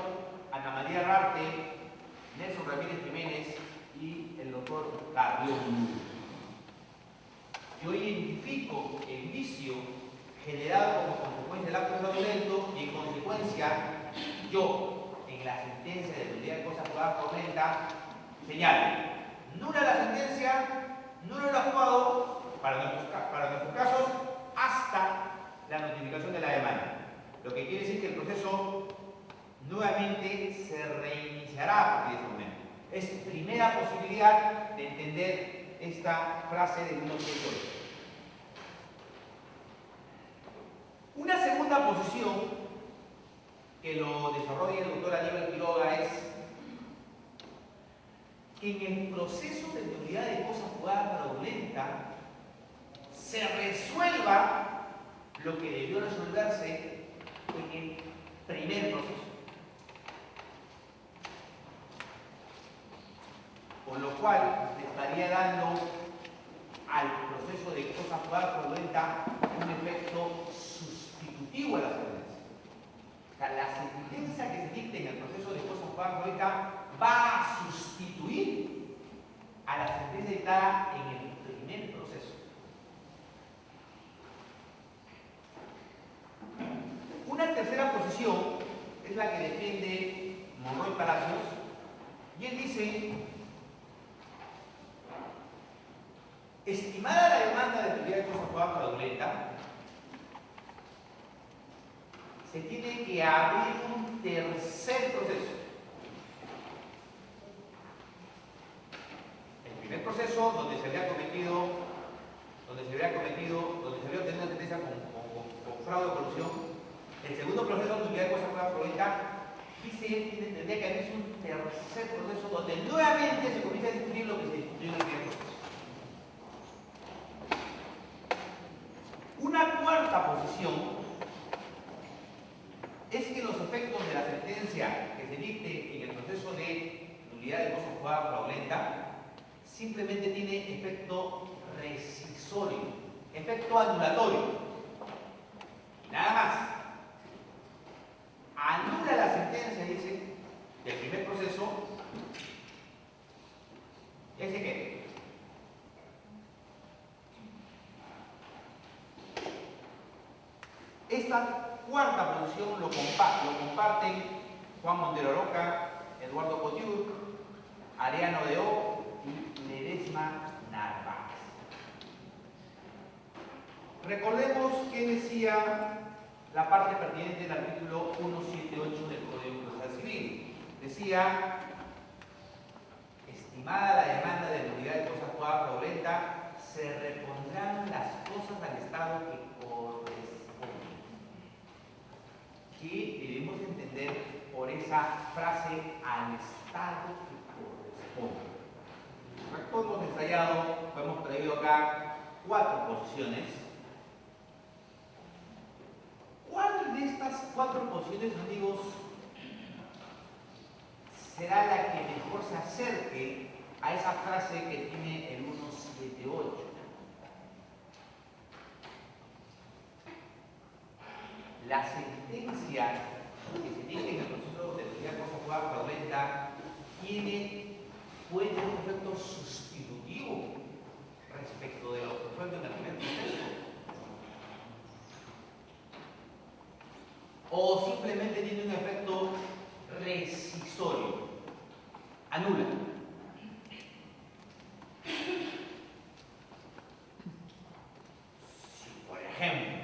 Ana María Rarte, Nelson Ramírez Jiménez y el doctor Carlos. Yo identifico el vicio generado como consecuencia del acto fraudulento y en consecuencia yo, en la sentencia de nulidad de cosas juzgadas por renta, señalo nula la sentencia, nulo el actuado para nuestros casos hasta la notificación de la demanda. Lo que quiere decir que el proceso nuevamente se reiniciará a partir de ese momento. Es primera posibilidad de entender esta frase del 178. Una segunda posición que lo desarrolla el doctor Aníbal Quiroga es que en el proceso de nulidad de cosa juzgada fraudulenta se resuelva lo que debió resolverse en el primer proceso. Con lo cual le estaría dando al proceso de cosa juzgada fraudulenta un efecto sustitutivo a la sentencia. O sea, la sentencia que se dicte en el proceso de cosa juzgada fraudulenta va a sustituir a la sentencia dictada en el primer proceso. Una tercera posición es la que defiende Monroy Palacios, y él dice: estimada la demanda de nulidad de cosa juzgada fraudulenta, se tiene que abrir un tercer proceso. El primer proceso donde se había obtenido sentencia con fraude o corrupción. El segundo proceso de nulidad de cosa juzgada fraudulenta, dice él, tendría que haberse un tercer proceso donde nuevamente se comienza a discutir lo que se discutió en el primer proceso. Una cuarta posición es que los efectos de la sentencia que se dicte en el proceso de nulidad de cosa juzgada fraudulenta simplemente tiene efecto rescisorio, efecto anulatorio y nada más. Anula la sentencia, dice, del primer proceso, y ahí se queda. Esta cuarta posición lo comparten Juan Montero Roca, Eduardo Couture, Ariano de O, y Ledesma Narváez. Recordemos qué decía la parte pertinente del artículo 178 del Código Procesal Civil. Decía: estimada la demanda de nulidad de cosa juzgada fraudulenta, se repondrán las cosas al Estado que corresponde. ¿Qué debemos entender por esa frase al Estado que corresponde? Correcto, hemos ensayado, hemos traído acá 4 posiciones. ¿Cuál de estas 4 posiciones, amigos, será la que mejor se acerque a esa frase que tiene el 178? La sentencia que se tiene en el proceso de nulidad de cosa juzgada fraudulenta puede tener un efecto sustitutivo respecto de lo que fue en el primer proceso, o simplemente tiene un efecto rescisorio, anula. Si, por ejemplo,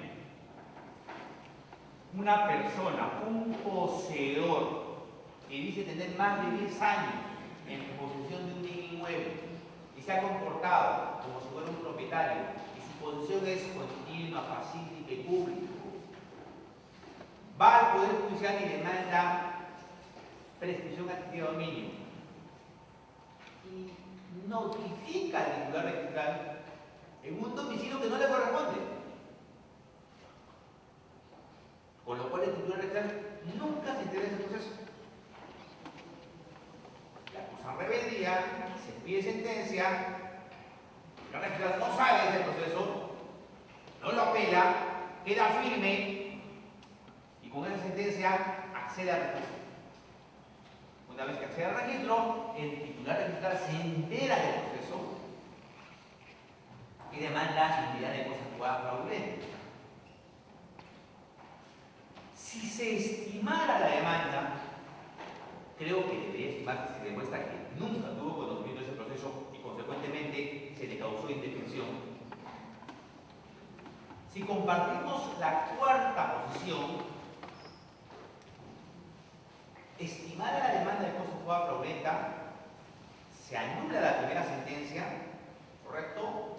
una persona, un poseedor que dice tener más de 10 años en posesión de un bien inmueble y se ha comportado como si fuera un propietario y su posesión es continua, pacífica y pública, va al Poder Judicial y demanda prescripción adquisita de dominio y notifica al titular registral en un domicilio que no le corresponde, con lo cual el titular registral nunca se entera de ese proceso. La acusan rebeldía, se pide sentencia, el registral no sabe de ese proceso, no lo apela, queda firme y con esa sentencia accede al registro. Una vez que accede al registro, el titular registral se entera del proceso y demanda nulidad de cosa juzgada fraudulenta. Si se estimara la demanda, creo que debería estimarse si se demuestra que nunca tuvo conocimiento de ese proceso y consecuentemente se le causó indefensión. Si compartimos la 4ª posición, estimada la demanda de cosa juzgada fraudulenta, se anula la primera sentencia, ¿correcto?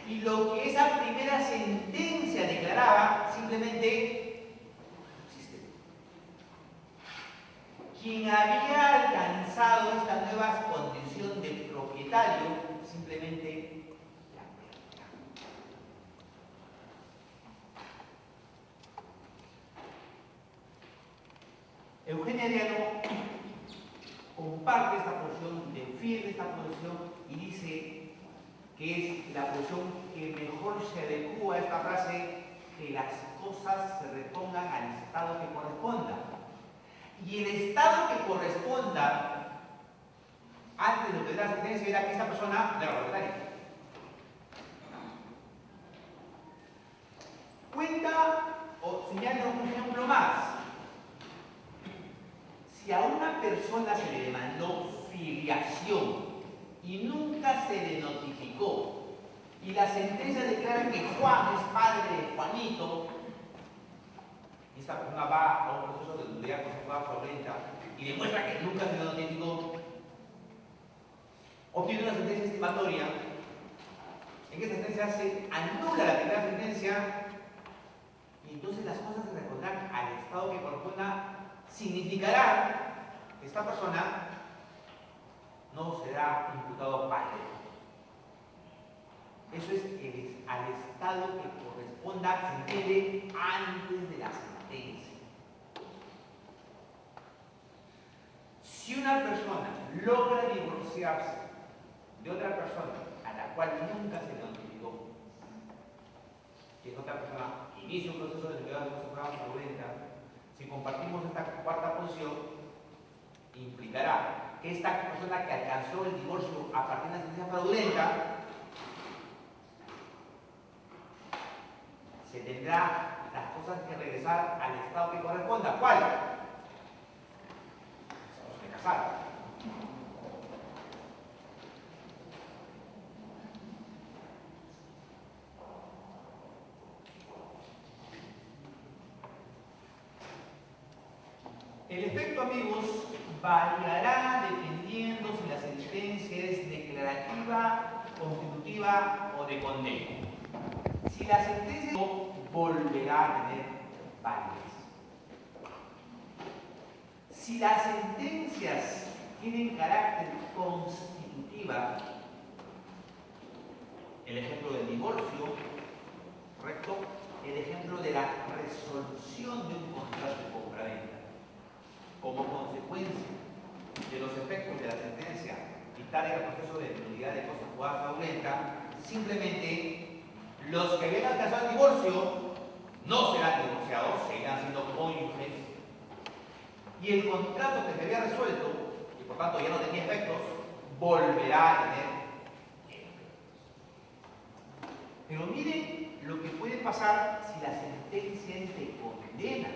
Y lo que esa primera sentencia declaraba simplemente no existe. Quien había alcanzado esta nueva condición de propietario simplemente la perdió. Eugenia Ariano comparte esta posición, defiende esta posición y dice que es la posición que mejor se adecua a esta frase: que las cosas se repongan al Estado que corresponda. Y el Estado que corresponda, antes de lo que da la sentencia, era que esta persona era propietaria. Cuenta o señala un ejemplo más. Si a una persona se le demandó filiación y nunca se le notificó, y la sentencia declara que Juan es padre de Juanito, y esta persona va a un proceso de nulidad de cosa juzgada fraudulenta y demuestra que nunca se le notificó, obtiene una sentencia estimatoria. En esta sentencia se anula la primera sentencia y entonces las cosas se repondrán al Estado que corresponda. Significará que esta persona no será imputado padre. Eso es al Estado que corresponda, se entiende antes de la sentencia. Si una persona logra divorciarse de otra persona a la cual nunca se le notificó, que es otra persona, inicia un proceso de nulidad de cosa juzgada fraudulenta, si compartimos esta 4ª posición, implicará que esta persona que alcanzó el divorcio a partir de una sentencia fraudulenta se tendrá las cosas que regresar al Estado que corresponda. ¿Cuál? Los de casar. El efecto, amigos, variará dependiendo si la sentencia es declarativa, constitutiva o de condena. Si la sentencia no, volverá a tener validez. Si las sentencias tienen carácter constitutiva, el ejemplo del divorcio, ¿correcto? El ejemplo de la resolución de un contrato de compraventa, como consecuencia de los efectos de la sentencia y tal era el proceso de nulidad de cosa jugada fraudulenta, simplemente los que habían alcanzado el divorcio no serán divorciados, seguirán siendo cónyuges, y el contrato que se había resuelto, y por tanto ya no tenía efectos, volverá a tener efectos. Pero miren lo que puede pasar si la sentencia es de condena.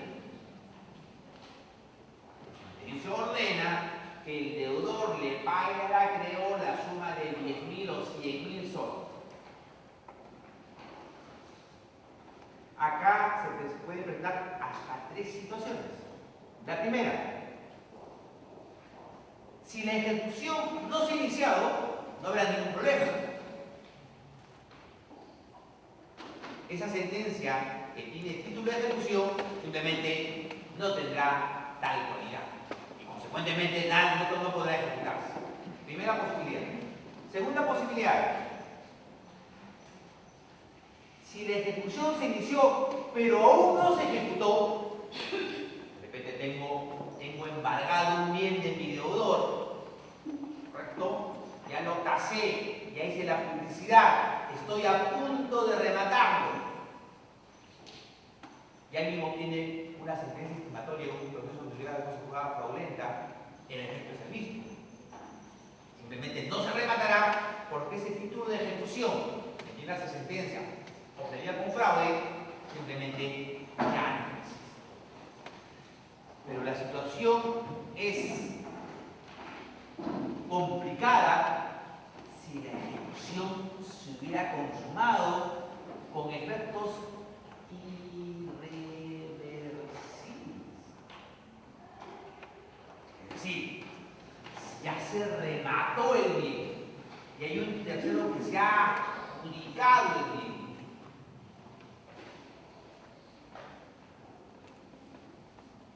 La sentencia ordena que el deudor le pague al acreedor la suma de 10.000 o 100.000 soles. Acá se puede presentar hasta 3 situaciones. La primera, si la ejecución no se ha iniciado, no habrá ningún problema. Esa sentencia que tiene título de ejecución simplemente no tendrá tal cualidad y consecuentemente nada no podrá ejecutarse. Primera posibilidad. Segunda posibilidad, si la ejecución se inició pero aún no se ejecutó, de repente tengo embargado un bien de mi deudor, ¿correcto? Ya lo tasé, ya hice la publicidad, estoy a punto de rematarlo. Y alguien obtiene una sentencia estimatoria de un proceso de nulidad de cosa jugada fraudulenta, el efecto es el mismo. Simplemente no se rematará porque ese título de ejecución que tiene esa sentencia obtenida con fraude, simplemente ya no existe. Pero la situación es complicada si la ejecución se hubiera consumado con efectos irreversibles. Es decir, ya se remató el bien y hay un tercero que se ha adjudicado el bien.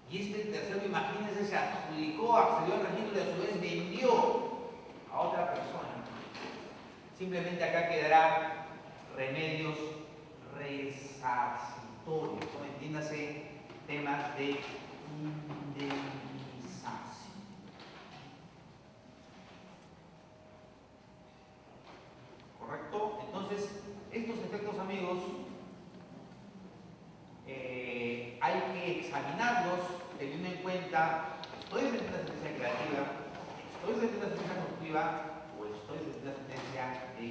Y este tercero, imagínense, se adjudicó, accedió al registro y a su vez vendió a otra persona. Simplemente acá quedará remedios resarcitorios, ¿no? Entiéndase, temas de indemnización. ¿Correcto? Entonces, estos efectos, amigos, hay que examinarlos teniendo en cuenta, ¿estoy frente a una sentencia declarativa? ¿Estoy frente a una sentencia constitutiva? ¿O estoy frente a una sentencia de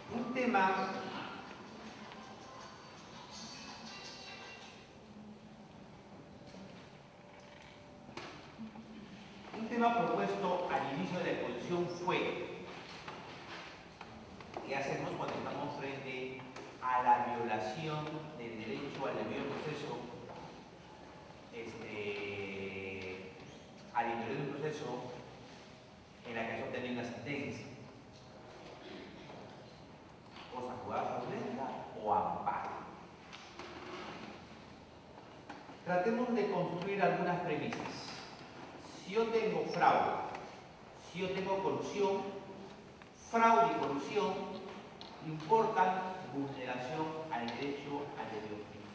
condena? Un tema propuesto al inicio de la exposición fue: ¿qué hacemos cuando estamos frente a la violación del derecho al debido proceso, al interior de un proceso en la que se obtiene una sentencia? Cosa jugada fraudulenta o amparo. Tratemos de construir algunas premisas. Si yo tengo fraude, si yo tengo corrupción, fraude y corrupción importan vulneración al derecho al debido juicio.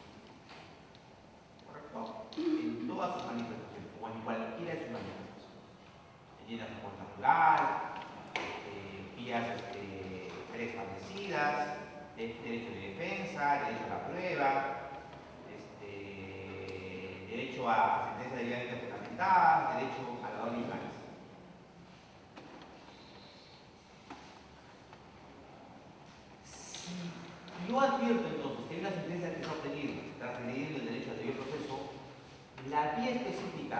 ¿Correcto? En todas sus manifestaciones, o en cualquiera de sus manifestaciones. Llenas de fuerza rural, vías preestablecidas, derecho de defensa, derecho a la prueba, derecho a sentencia debidamente fundamentada, derecho a la doble influencia. Si yo advierto entonces que hay una sentencia que se ha obtenido transgrediendo el derecho al debido proceso, la vía específica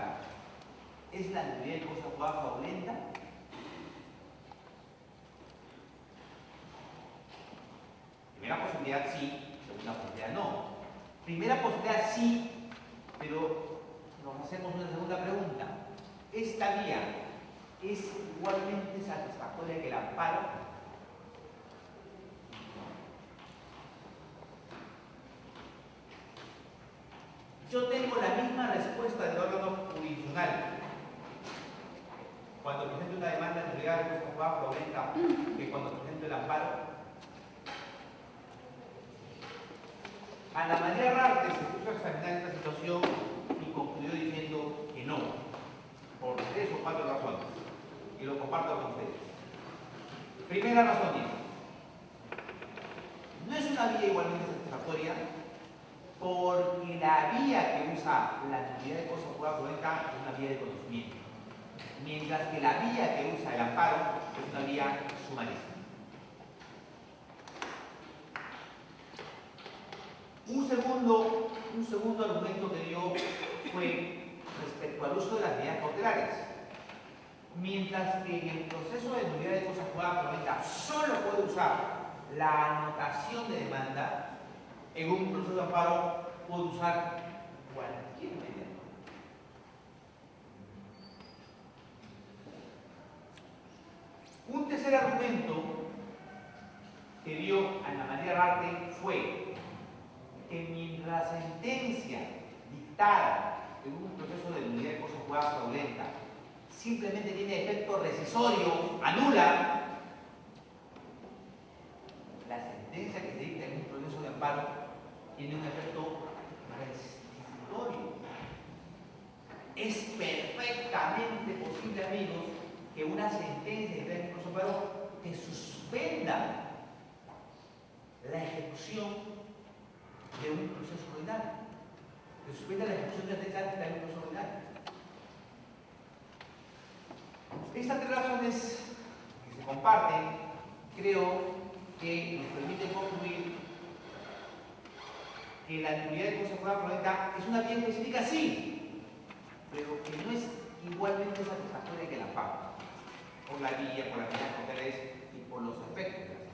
¿Es la nulidad de cosa jugada fraudulenta? Primera posibilidad sí, segunda posibilidad no. Primera posibilidad sí, pero nos hacemos una segunda pregunta. ¿Esta vía es igualmente satisfactoria que el amparo? Yo tengo la misma respuesta del órgano jurisdiccional cuando presento una demanda de nulidad de cosa jugada fraudulenta que cuando presento el amparo. Ana María Rarte se puso a examinar esta situación y concluyó diciendo que no, por 3 o 4 razones, y lo comparto con ustedes. Primera razón dice, no es una vía igualmente satisfactoria porque la vía que usa la nulidad de cosa jugada fraudulenta es una vía de conocimiento, mientras que la vía que usa el amparo es una vía sumarista. Un segundo argumento que dio fue respecto al uso de las medidas cautelares. Mientras que en el proceso de nulidad de cosa jugada fraudulenta solo puede usar la anotación de demanda, en un proceso de amparo puede usar cualquier medida. Un tercer argumento que dio Ana María Rarte fue que mientras la sentencia dictada en un proceso de nulidad de cosa jugada fraudulenta simplemente tiene efecto rescisorio, anula, la sentencia que se dicta en un proceso de amparo tiene un efecto restitutorio. Es perfectamente posible, amigos, que una sentencia dictada en un proceso de amparo te suspenda la ejecución de un proceso ordinario. Se suspende la ejecución de la sentencia de un proceso ordinario. Estas 3 razones que se comparten, creo que nos permiten concluir que la nulidad de cosa jugada fraudulenta es una vía específica, sí, pero que no es igualmente satisfactoria que el amparo, por la vía, por las medidas cautelares y por los efectos de la sentencia.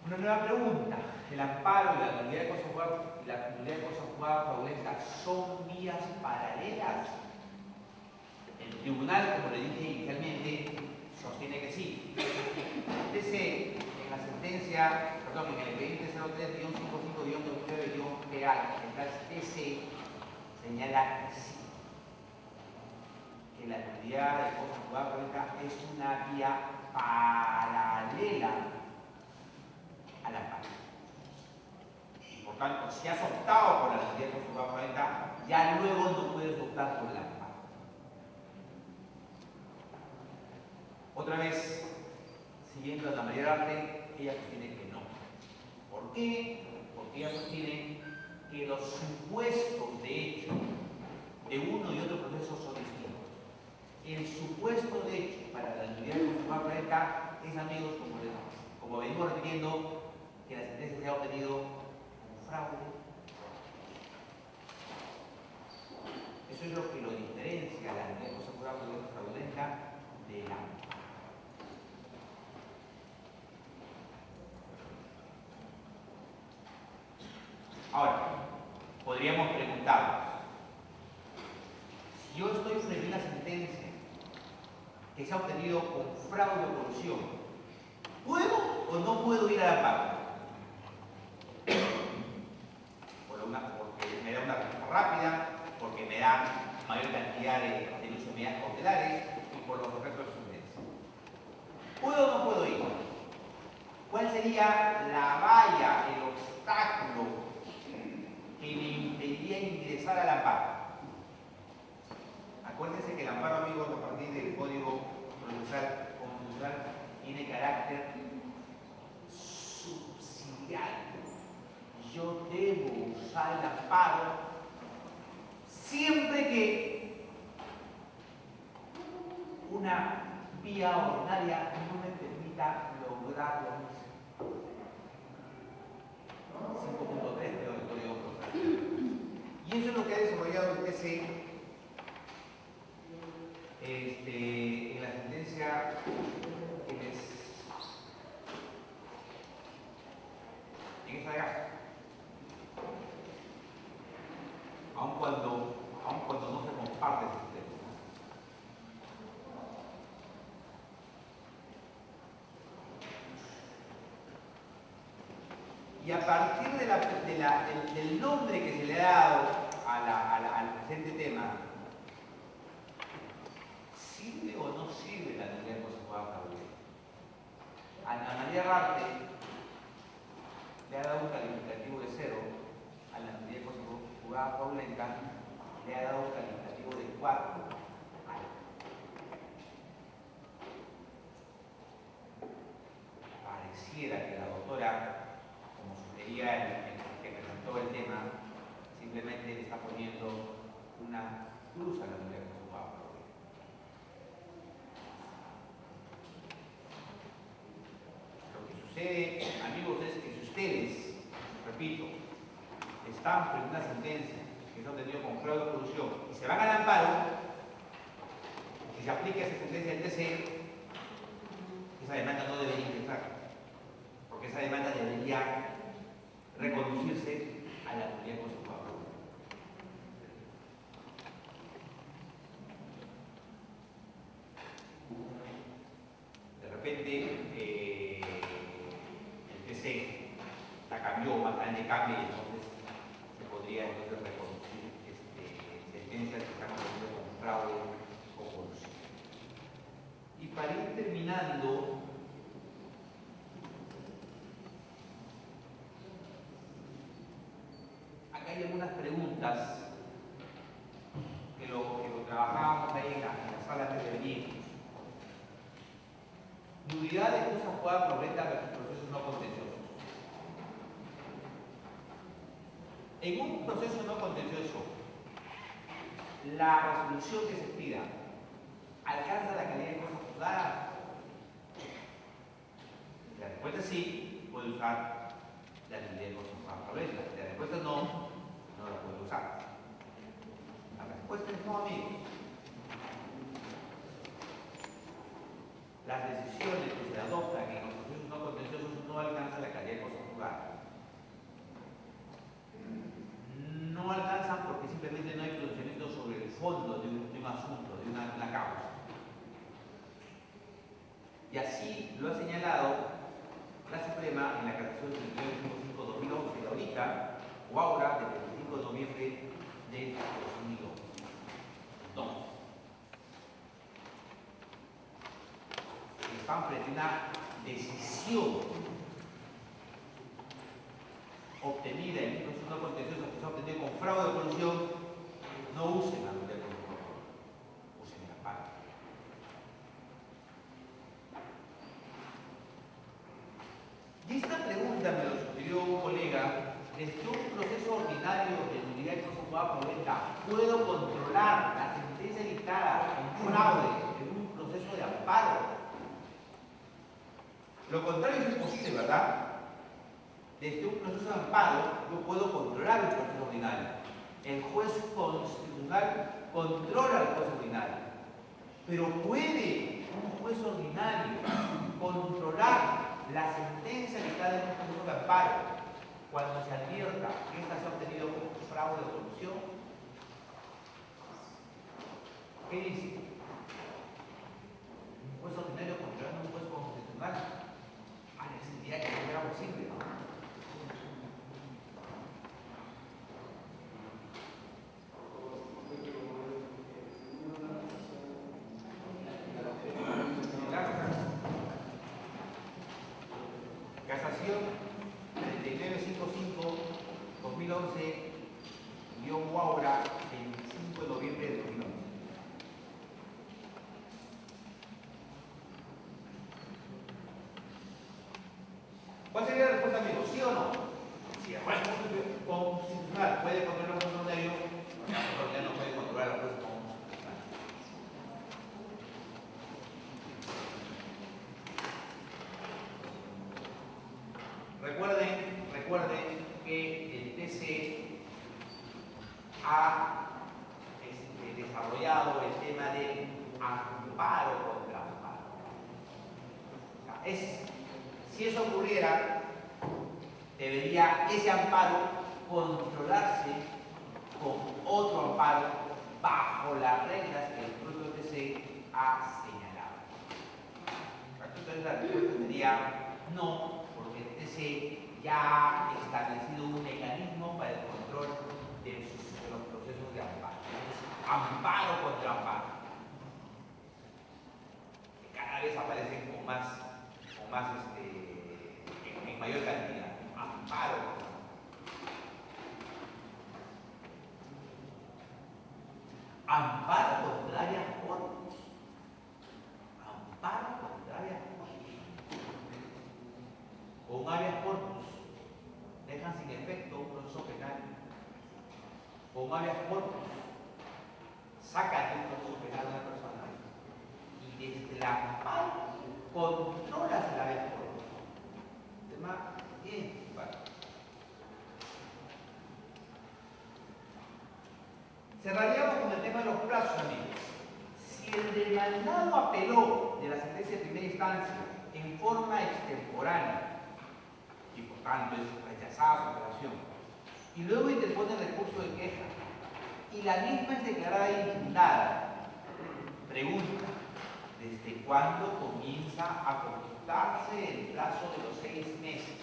Una nueva pregunta. ¿El amparo y la nulidad de cosa jugada fraudulenta son vías paralelas? El tribunal, como le dije inicialmente, sostiene que sí. Fíjese en la sentencia, perdón, en el expediente 03-55-2009-PA, el tal TC señala que sí, que la nulidad de cosa jugada fraudulenta es una vía paralela al amparo. Y por tanto, si has optado por la nulidad de cosa jugada fraudulenta, ya luego no puedes optar por el amparo. Otra vez, siguiendo a Ana María Rarte, ella sostiene que no. ¿Por qué? Porque ella sostiene que los supuestos de hecho de uno y otro proceso son distintos. El supuesto de hecho para la nulidad de cosa jugada fraudulenta es, amigos, como venimos repitiendo, que la sentencia se ha obtenido con fraude. Eso es lo que lo diferencia la nulidad de cosa jugada fraudulenta de la amparo. Ahora, podríamos preguntarnos, si yo estoy frente a una sentencia que se ha obtenido con fraude o colusión, ¿puedo o no puedo ir al amparo? Porque me da una respuesta rápida, porque me da mayor cantidad de uso de medidas cautelares y por los efectos de su sentencia. ¿Puedo o no puedo ir? ¿Cuál sería la valla, el obstáculo que me impediría ingresar al amparo? Acuérdense que el amparo, amigos, a partir del Código Procesal Constitucional tiene carácter subsidiario. Yo debo usar el amparo siempre que una vía ordinaria no me permita lograr lo mismo. 5.3 creo del Código Procesal. Y eso es lo que ha desarrollado el TC en la sentencia que les... en esta de acá. Aun cuando no se comparte ese sistema. Y a partir del nombre que se le ha dado al presente tema, ¿sirve o no sirve la nulidad consensuada fraudulenta? Ana María Rarte le ha dado un calificativo de 0 a la nulidad consensuada fraudulenta, le ha dado un calificativo de 4. Pareciera que la doctora, como sugería el que presentó el tema, simplemente le está poniendo una cruz a la nulidad consensuada fraudulenta. Lo que sucede, amigos, es que si ustedes, repito, están frente a una sentencia que no ha tenido con fraude de producción y se van al amparo, si se aplica esa sentencia del TC, esa demanda no debería ingresar, porque esa demanda debería reconducirse a la nulidad consensuada fraudulenta. De repente, el TC la cambió, más grande cambio, y entonces se podría reconducir sentencias que están cometidas con fraude o corrupción. Y para ir terminando, acá hay algunas preguntas que lo trabajábamos ahí en la sala antes de venir. Nulidad de cosas jugada fraudulenta versus procesos no contenciosos. En un proceso no contencioso, la resolución que se pida alcanza la calidad de cosa juzgada. Si la respuesta es sí, puede usar la nulidad de cosas juzgadas fraudulenta. Si la respuesta es no, no la puede usar. La respuesta es no, amigos. Las decisiones que se adoptan en los procesos no contenciosos no alcanzan la calidad de cosa juzgada. No alcanzan porque simplemente no hay pronunciamiento sobre el fondo de un asunto, de una causa. Y así lo ha señalado la Suprema en la casación del 35-2011, la ahorita, o ahora, del 25 de noviembre de 2002. Están frente a una decisión obtenida en un proceso no contencioso que se ha obtenido con fraude de colusión, no usen la nulidad consensuada, usen el amparo. Y esta pregunta me lo sugirió un colega: desde un proceso ordinario de nulidad consensuada fraudulenta, ¿puedo controlar la sentencia dictada con fraude en un proceso de amparo? Lo contrario es imposible, ¿verdad? Desde un proceso de amparo, yo puedo controlar el proceso ordinario. El juez constitucional controla el juez ordinario. Pero ¿puede un juez ordinario controlar la sentencia dictada en un proceso de amparo cuando se advierta que ésta se ha obtenido con fraude o corrupción? ¿Qué dice? Un juez ordinario controlando a un juez constitucional. Parecería que no era posible, ¿no? Casación 3955-2011-Guaura, 25 de noviembre de 2011. ¿Cuál sería la respuesta, amigos? ¿Sí o no? Si el juez constitucional puede controlar un juez ordinario, el juez ordinario no puede controlar al juez constitucional. Recuerden ha desarrollado el tema del amparo contra amparo. O sea, si eso ocurriera, debería ese amparo controlarse con otro amparo bajo las reglas que el propio TC ha señalado. Entonces la respuesta sería no, porque el TC ya ha establecido un mecanismo para el control de los procesos de amparo. Amparo contra amparo, que cada vez aparecen con más en mayor cantidad. Amparo contra amparo contraria corpus. Amparo contraria corpus. Con habeas corpus dejan sin efecto un proceso penal. Con habeas corpus sacan de un proceso penal a una persona y desde el amparo controlas el habeas corpus. Tema bien simpático. Cerraríamos con el tema de los plazos, amigos. Si el demandado apeló de la sentencia de primera instancia en forma extemporánea y por tanto es rechazada su apelación, y luego interpone recurso de queja y la misma es declarada infundada, pregunta, ¿desde cuándo comienza a computarse el plazo de los 6 meses?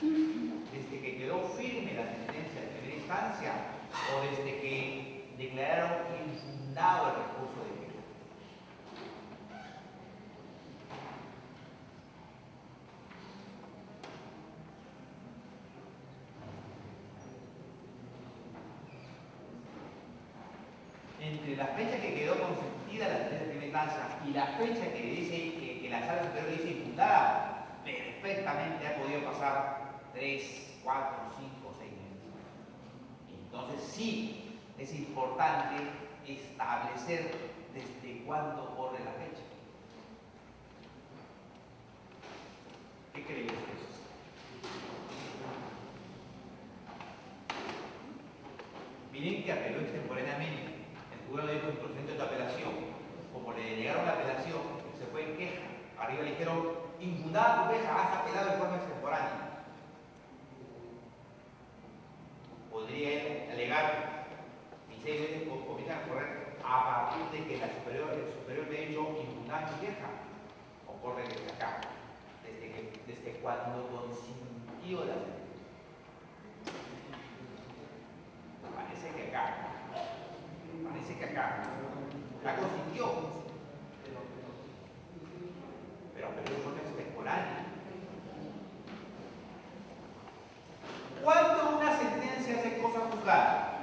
¿Desde que quedó firme la sentencia de primera instancia o desde que declararon infundado el recurso de queja? Entre la fecha que quedó consentida la sentencia de primera instancia y la fecha que dice que la sala superior dice infundada, perfectamente ha podido pasar 3, 4, 5, 6 meses. Entonces sí es importante establecer desde cuándo corre la fecha. ¿Qué creen ustedes? Miren que apeló extemporáneamente. El juzgado dijo en procedimiento de apelación. Como le denegaron la apelación, se fue en queja. Arriba le dijeron, infundada tu queja, has apelado de forma extemporánea. Podría alegar, y 6 veces comienzan a correr a partir de que el superior me ha hecho infundar mi queja. O corre desde acá, desde cuando consintió la sentencia. Parece que acá la consintió, pero de forma extemporánea. ¿Cuándo una sentencia hace cosa juzgada?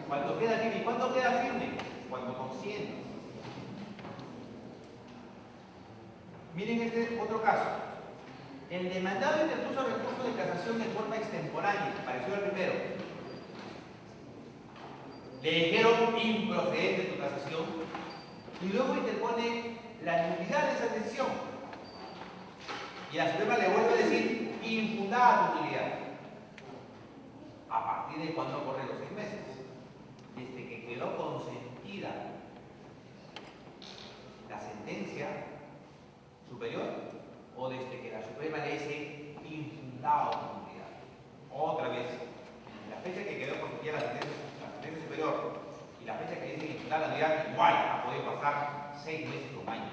Cuando queda firme. ¿Y cuándo queda firme? Cuando consiente. Miren este otro caso. El demandado interpuso recurso de casación de forma extemporánea, pareció al primero. Le dijeron improcedente tu casación y luego interpone la nulidad de esa decisión. Y la Suprema le vuelve a decir infundada tu nulidad. ¿A partir de cuándo corren los 6 meses? Desde que quedó consentida la sentencia superior o desde que la Suprema le dice infundado tu nulidad. Otra vez, la fecha que quedó consentida la sentencia superior y la fecha que dice infundada la nulidad, igual ha podido pasar 6 meses o un año.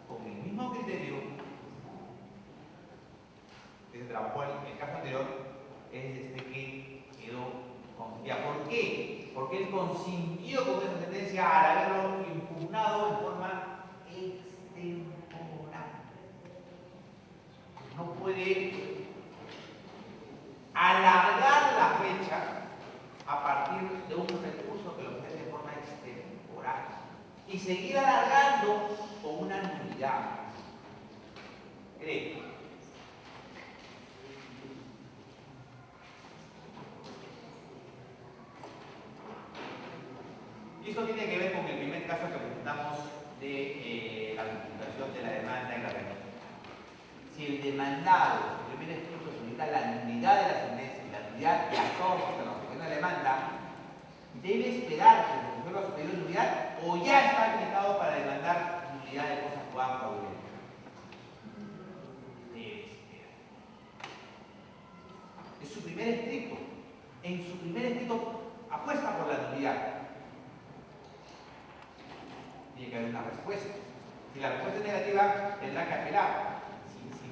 Con el mismo criterio que se trabajó en el caso anterior, es desde que quedó consentida. ¿Por qué? Porque él consintió con esa sentencia al haberlo impugnado en forma extemporánea. No puede alargar la fecha a partir de un recurso que lo ofrece de forma extemporánea y seguir alargando con una nulidad. ¿Creen? Y esto tiene que ver con el primer caso que presentamos de la vinculación de la demanda en la renuncia. si el demandado, en primer escrito, solicita la nulidad de la sentencia y la nulidad de actos de la objeción de la demanda, debe esperar que el juzgador superior de nulidad o ya está habilitado para demandar nulidad de cosas jugadas fraudulentas. Debe esperar. Es su primer escrito. En su primer escrito apuesta por la nulidad. Tiene que haber una respuesta. Si la respuesta es negativa, tendrá que apelar.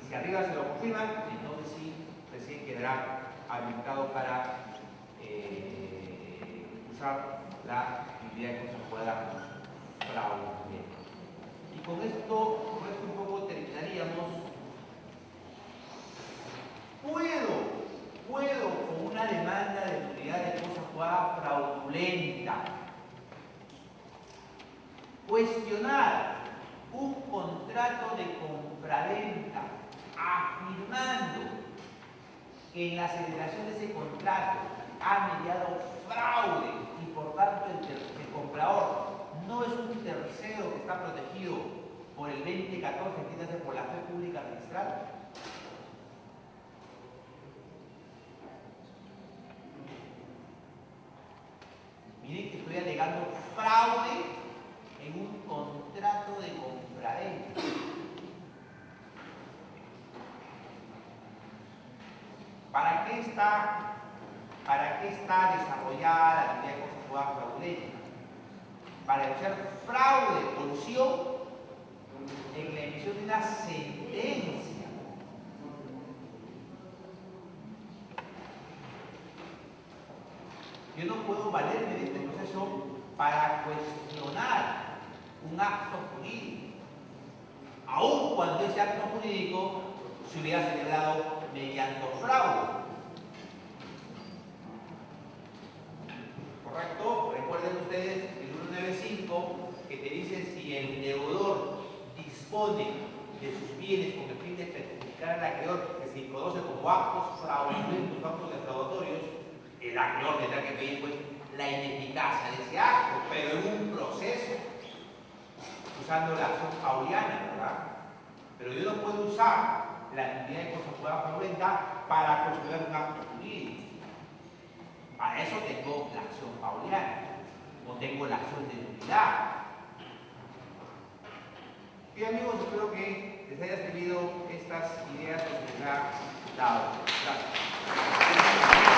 Si arriba se lo confirman, entonces sí, recién quedará habilitado para usar la nulidad de cosas jugadas fraudulentas. Y con esto un poco terminaríamos. Puedo con una demanda de nulidad de cosas jugadas fraudulenta cuestionar un contrato de compraventa afirmando que en la celebración de ese contrato ha mediado fraude y por tanto el comprador no es un tercero que está protegido por el 2014, entiéndase por la fe pública registrada. Miren que estoy alegando fraude en un contrato de compraventa. ¿Para qué está desarrollada la nulidad de cosas jugadas fraudulentas? Para evitar fraude, colusión en la emisión de una sentencia. Yo no puedo valerme de este proceso para cuestionar un acto jurídico, aun cuando ese acto jurídico se hubiera celebrado mediante fraude. ¿Correcto? Recuerden ustedes el 195 que te dice si el deudor dispone de sus bienes con el fin de perjudicar al acreedor, que se conoce como actos fraudulentos, actos defraudatorios, el acreedor tendrá que pedir pues la ineficacia de ese acto, pero en un proceso, usando la acción pauliana, ¿verdad? Pero yo no puedo usar la nulidad de cosas jugadas fraudulentas para cuestionar un acto jurídico. Para eso tengo la acción pauliana, no tengo la acción de nulidad. Bien amigos, espero que les haya servido estas ideas que se les ha dado. Gracias.